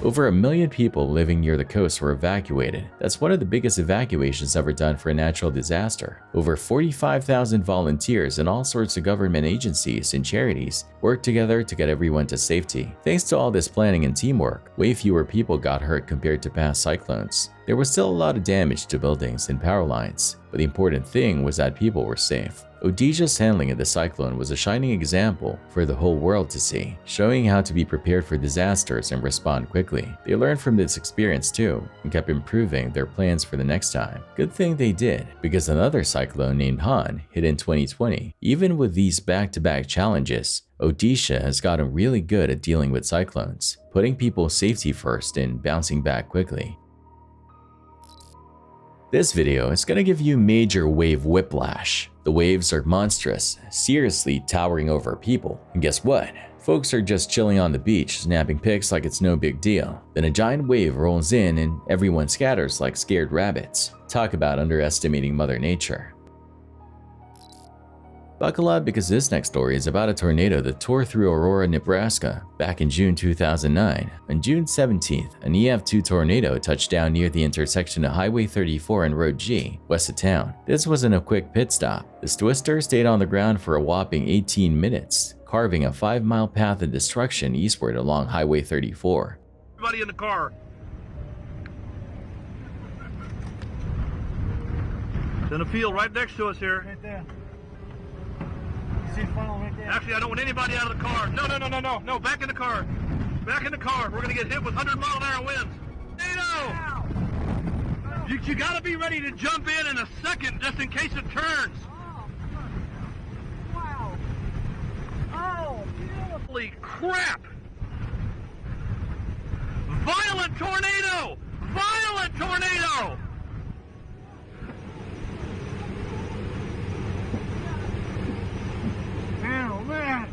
Over 1 million people living near the coast were evacuated. That's one of the biggest evacuations ever done for a natural disaster. Over 45,000 volunteers and all sorts of government agencies and charities worked together to get everyone to safety. Thanks to all this planning and teamwork, way fewer people got hurt compared to past cyclones. There was still a lot of damage to buildings and power lines, but the important thing was that people were safe. Odisha's handling of the cyclone was a shining example for the whole world to see, showing how to be prepared for disasters and respond quickly. They learned from this experience too, and kept improving their plans for the next time. Good thing they did, because another cyclone named Han hit in 2020. Even with these back-to-back challenges, Odisha has gotten really good at dealing with cyclones, putting people's safety first and bouncing back quickly. This video is gonna give you major wave whiplash. The waves are monstrous, seriously towering over people. And guess what? Folks are just chilling on the beach, snapping pics like it's no big deal. Then a giant wave rolls in and everyone scatters like scared rabbits. Talk about underestimating Mother Nature. Buckle up because this next story is about a tornado that tore through Aurora, Nebraska back in June 2009. On June 17th, an EF2 tornado touched down near the intersection of Highway 34 and Road G, west of town. This wasn't a quick pit stop. This twister stayed on the ground for a whopping 18 minutes, carving a 5-mile path of destruction eastward along Highway 34. Everybody in the car. It's in a field right next to us here. Right there. See the funnel right there? Actually, I don't want anybody out of the car. No, back in the car. Back in the car. We're gonna get hit with 100-mile-an-hour winds. Tornado! You gotta be ready to jump in a second just in case it turns. Wow. Oh, Holy crap! Violent tornado! Violent tornado! oh man.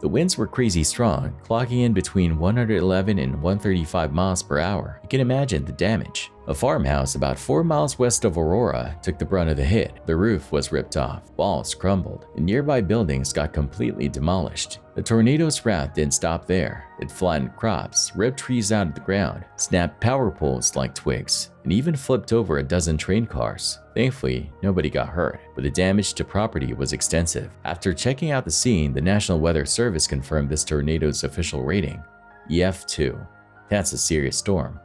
The winds were crazy strong, clocking in between 111 and 135 miles per hour. You can imagine the damage. A farmhouse about 4 miles west of Aurora took the brunt of the hit. The roof was ripped off, walls crumbled, and nearby buildings got completely demolished. The tornado's wrath didn't stop there. It flattened crops, ripped trees out of the ground, snapped power poles like twigs, and even flipped over a dozen train cars. Thankfully, nobody got hurt, but the damage to property was extensive. After checking out the scene, the National Weather Service confirmed this tornado's official rating, EF2. That's a serious storm.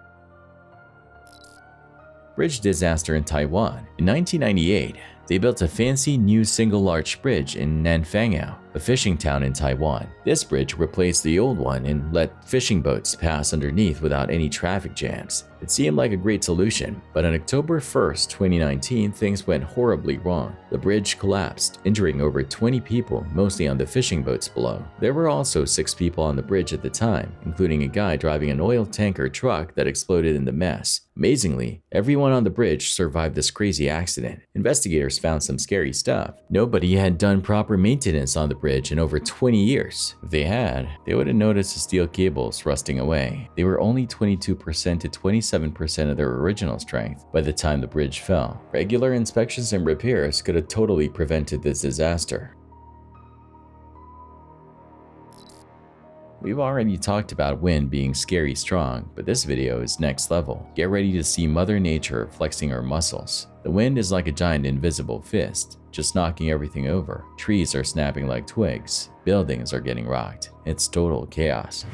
Bridge disaster in Taiwan. In 1998, they built a fancy new single-arch bridge in Nanfangao, a fishing town in Taiwan. This bridge replaced the old one and let fishing boats pass underneath without any traffic jams. It seemed like a great solution, but on October 1st, 2019, things went horribly wrong. The bridge collapsed, injuring over 20 people, mostly on the fishing boats below. There were also 6 people on the bridge at the time, including a guy driving an oil tanker truck that exploded in the mess. Amazingly, everyone on the bridge survived this crazy accident. Investigators found some scary stuff. Nobody had done proper maintenance on the bridge in over 20 years. If they had, they would have noticed the steel cables rusting away. They were only 22% to 27% of their original strength by the time the bridge fell. Regular inspections and repairs could have totally prevented this disaster. We've already talked about wind being scary strong, but this video is next level. Get ready to see Mother Nature flexing her muscles. The wind is like a giant invisible fist, just knocking everything over. Trees are snapping like twigs. Buildings are getting rocked. It's total chaos.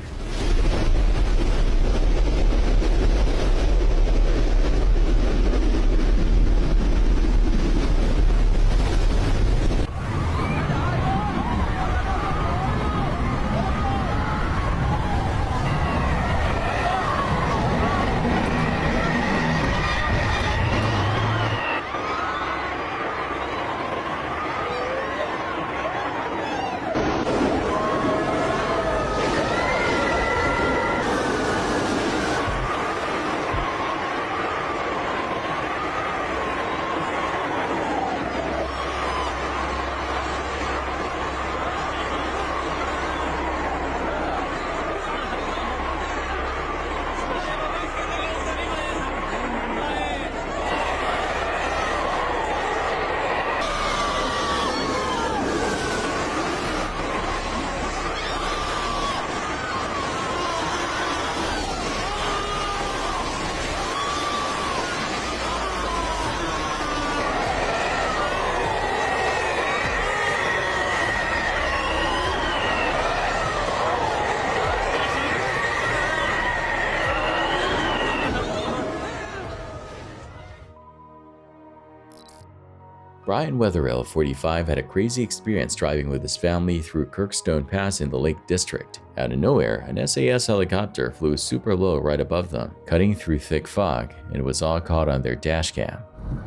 Brian Wetherill, 45, had a crazy experience driving with his family through Kirkstone Pass in the Lake District. Out of nowhere, an SAS helicopter flew super low right above them, cutting through thick fog, and it was all caught on their dash cam.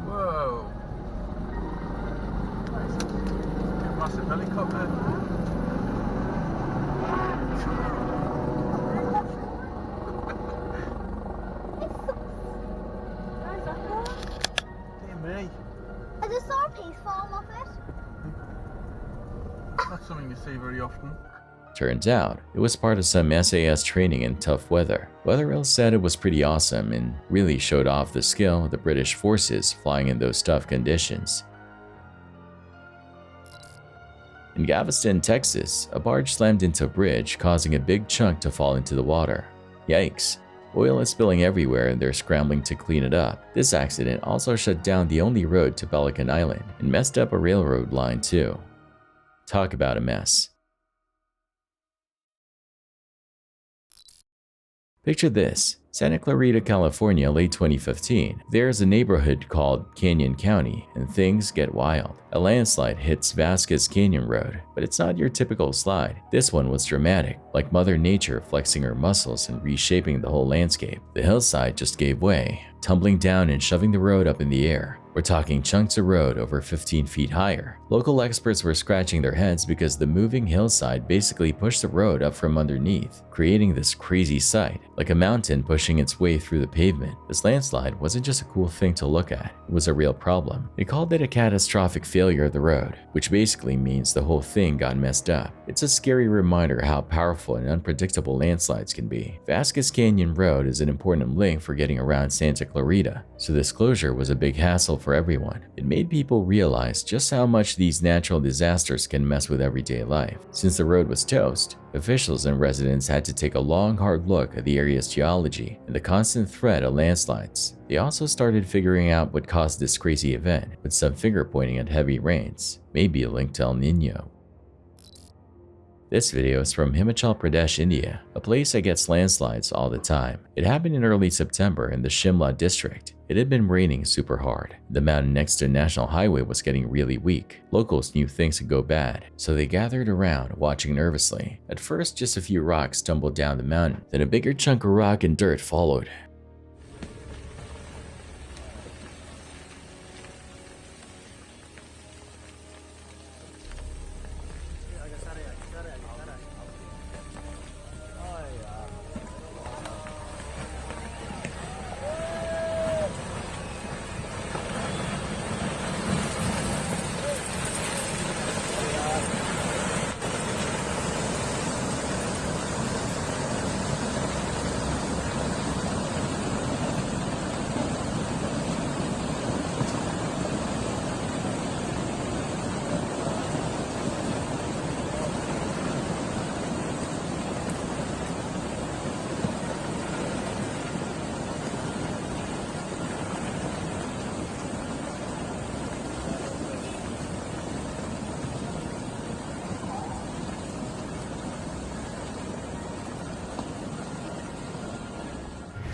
Whoa. Massive helicopter. Dear me. Are the sawpiece falling off it? Not something you see very often. Turns out, it was part of some SAS training in tough weather. Wetherill said it was pretty awesome and really showed off the skill of the British forces flying in those tough conditions. In Galveston, Texas, a barge slammed into a bridge, causing a big chunk to fall into the water. Yikes. Oil is spilling everywhere and they're scrambling to clean it up. This accident also shut down the only road to Pelican Island and messed up a railroad line too. Talk about a mess. Picture this. Santa Clarita, California, late 2015. There's a neighborhood called Canyon County, and things get wild. A landslide hits Vasquez Canyon Road, but it's not your typical slide. This one was dramatic, like Mother Nature flexing her muscles and reshaping the whole landscape. The hillside just gave way, tumbling down and shoving the road up in the air. We're talking chunks of road over 15 feet higher. Local experts were scratching their heads because the moving hillside basically pushed the road up from underneath, creating this crazy sight, like a mountain pushing its way through the pavement. This landslide wasn't just a cool thing to look at, it was a real problem. They called it a catastrophic failure of the road, which basically means the whole thing got messed up. It's a scary reminder how powerful and unpredictable landslides can be. Vasquez Canyon Road is an important link for getting around Santa Clarita, so this closure was a big hassle for everyone. It made people realize just how much these natural disasters can mess with everyday life. Since the road was toast, officials and residents had to take a long, hard look at the area's geology and the constant threat of landslides. They also started figuring out what caused this crazy event, with some finger pointing at heavy rains, maybe a link to El Nino. This video is from Himachal Pradesh, India, a place that gets landslides all the time. It happened in early September in the Shimla district. It had been raining super hard. The mountain next to a national highway was getting really weak. Locals knew things could go bad, so they gathered around, watching nervously. At first, just a few rocks tumbled down the mountain, then a bigger chunk of rock and dirt followed.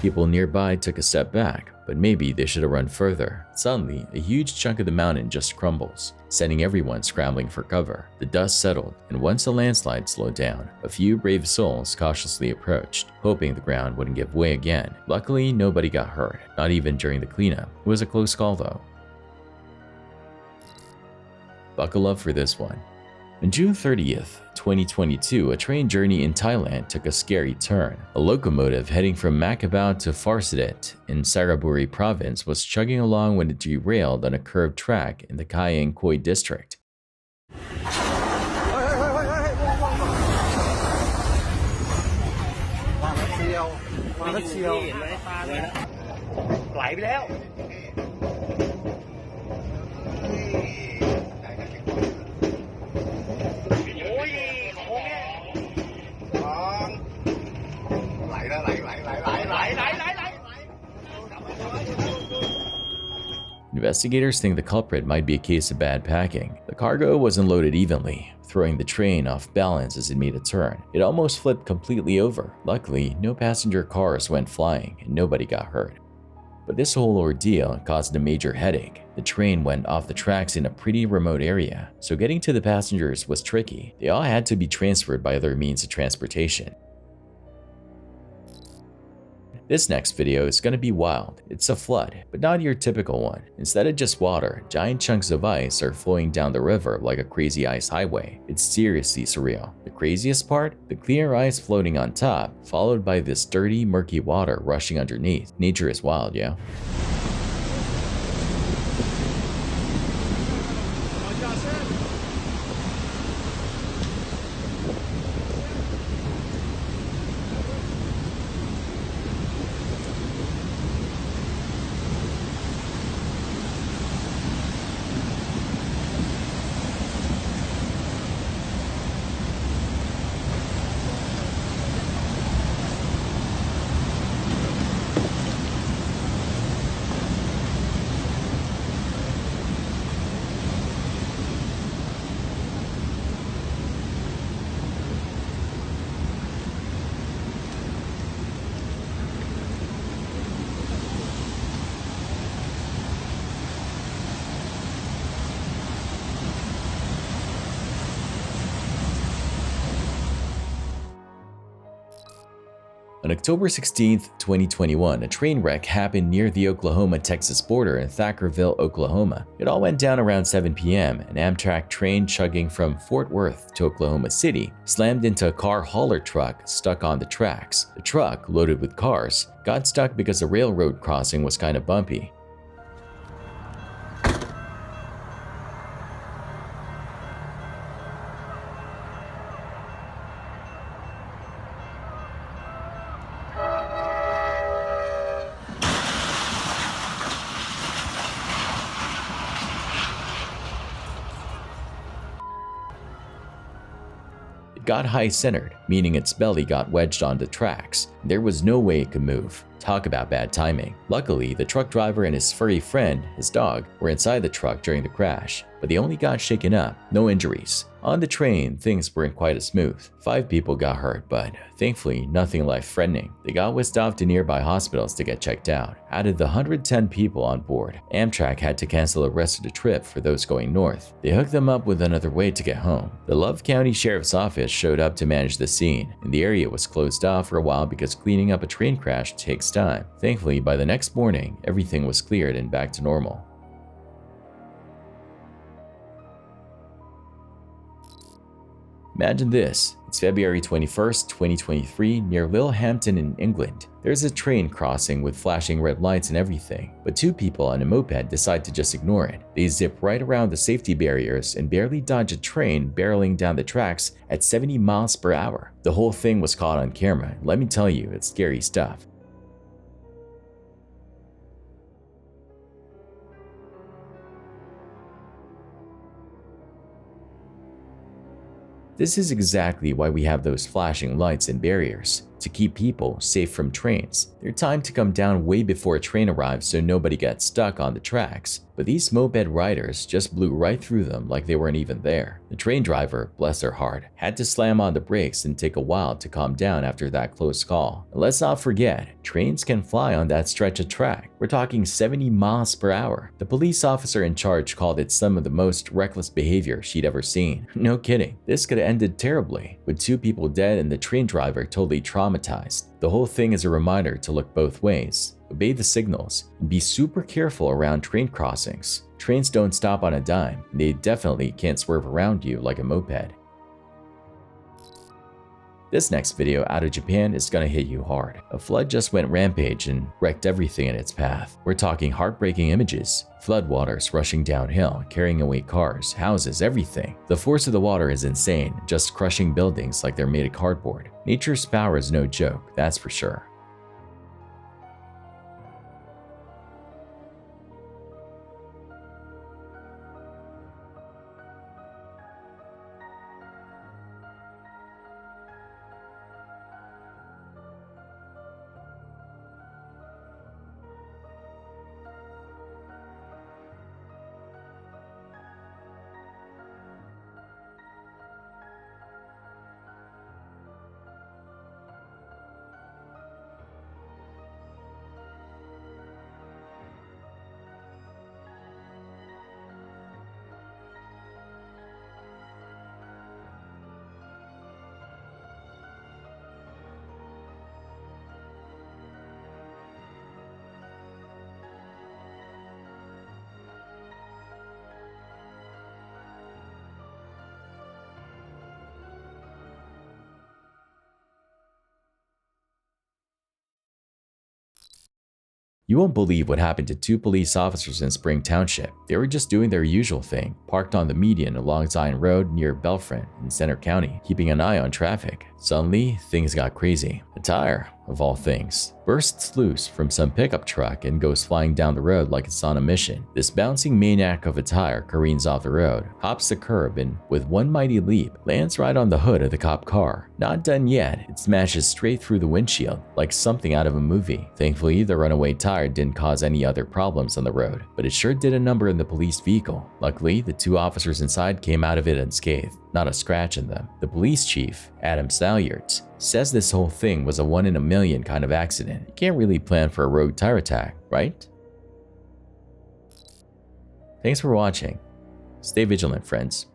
People nearby took a step back, but maybe they should have run further. Suddenly, a huge chunk of the mountain just crumbles, sending everyone scrambling for cover. The dust settled, and once the landslide slowed down, a few brave souls cautiously approached, hoping the ground wouldn't give way again. Luckily, nobody got hurt, not even during the cleanup. It was a close call though. Buckle up for this one. On June 30th, 2022, a train journey in Thailand took a scary turn. A locomotive heading from Macabau to Pharsadet in Saraburi province was chugging along when it derailed on a curved track in the Kayang Khoi district. Investigators think the culprit might be a case of bad packing. The cargo wasn't loaded evenly, throwing the train off balance as it made a turn. It almost flipped completely over. Luckily, no passenger cars went flying and nobody got hurt. But this whole ordeal caused a major headache. The train went off the tracks in a pretty remote area, so getting to the passengers was tricky. They all had to be transferred by other means of transportation. This next video is going to be wild. It's a flood, but not your typical one. Instead of just water, giant chunks of ice are flowing down the river like a crazy ice highway. It's seriously surreal. The craziest part? The clear ice floating on top, followed by this dirty, murky water rushing underneath. Nature is wild, yeah? On October 16, 2021, a train wreck happened near the Oklahoma-Texas border in Thackerville, Oklahoma. It all went down around 7 p.m. An Amtrak train chugging from Fort Worth to Oklahoma City slammed into a car hauler truck stuck on the tracks. The truck, loaded with cars, got stuck because the railroad crossing was kind of bumpy. Got high-centered, meaning its belly got wedged onto the tracks. There was no way it could move. Talk about bad timing. Luckily, the truck driver and his furry friend, his dog, were inside the truck during the crash, but they only got shaken up, no injuries. On the train, things weren't quite as smooth. 5 people got hurt, but thankfully nothing life-threatening. They got whisked off to nearby hospitals to get checked out. Out of the 110 people on board, Amtrak had to cancel the rest of the trip for those going north. They hooked them up with another way to get home. The Love County Sheriff's Office showed up to manage the scene, and the area was closed off for a while because cleaning up a train crash takes time. Thankfully, by the next morning, everything was cleared and back to normal. Imagine this. It's February 21st, 2023, near Littlehampton in England. There's a train crossing with flashing red lights and everything, but 2 people on a moped decide to just ignore it. They zip right around the safety barriers and barely dodge a train barreling down the tracks at 70 miles per hour. The whole thing was caught on camera, and let me tell you, it's scary stuff. This is exactly why we have those flashing lights and barriers, to keep people safe from trains. They're timed to come down way before a train arrives so nobody gets stuck on the tracks. But these moped riders just blew right through them like they weren't even there. The train driver, bless their heart, had to slam on the brakes and take a while to calm down after that close call. And let's not forget, trains can fly on that stretch of track. We're talking 70 miles per hour. The police officer in charge called it some of the most reckless behavior she'd ever seen. No kidding. This could have ended terribly, with 2 people dead and the train driver totally traumatized. The whole thing is a reminder to look both ways, obey the signals, and be super careful around train crossings. Trains don't stop on a dime, and they definitely can't swerve around you like a moped. This next video out of Japan is gonna hit you hard. A flood just went rampage and wrecked everything in its path. We're talking heartbreaking images. Floodwaters rushing downhill, carrying away cars, houses, everything. The force of the water is insane, just crushing buildings like they're made of cardboard. Nature's power is no joke, that's for sure. You won't believe what happened to 2 police officers in Spring Township. They were just doing their usual thing, parked on the median along Zion Road near Belfront in Center County, keeping an eye on traffic. Suddenly, things got crazy. A tire, of all things, bursts loose from some pickup truck and goes flying down the road like it's on a mission. This bouncing maniac of a tire careens off the road, hops the curb, and with one mighty leap, lands right on the hood of the cop car. Not done yet, it smashes straight through the windshield, like something out of a movie. Thankfully, the runaway tire didn't cause any other problems on the road, but it sure did a number in the police vehicle. Luckily, the 2 officers inside came out of it unscathed, not a scratch in them. The police chief, Adam Salyards, says this whole thing was a 1 in a million kind of accident. You can't really plan for a road tire attack, right? Thanks for watching. Stay vigilant, friends.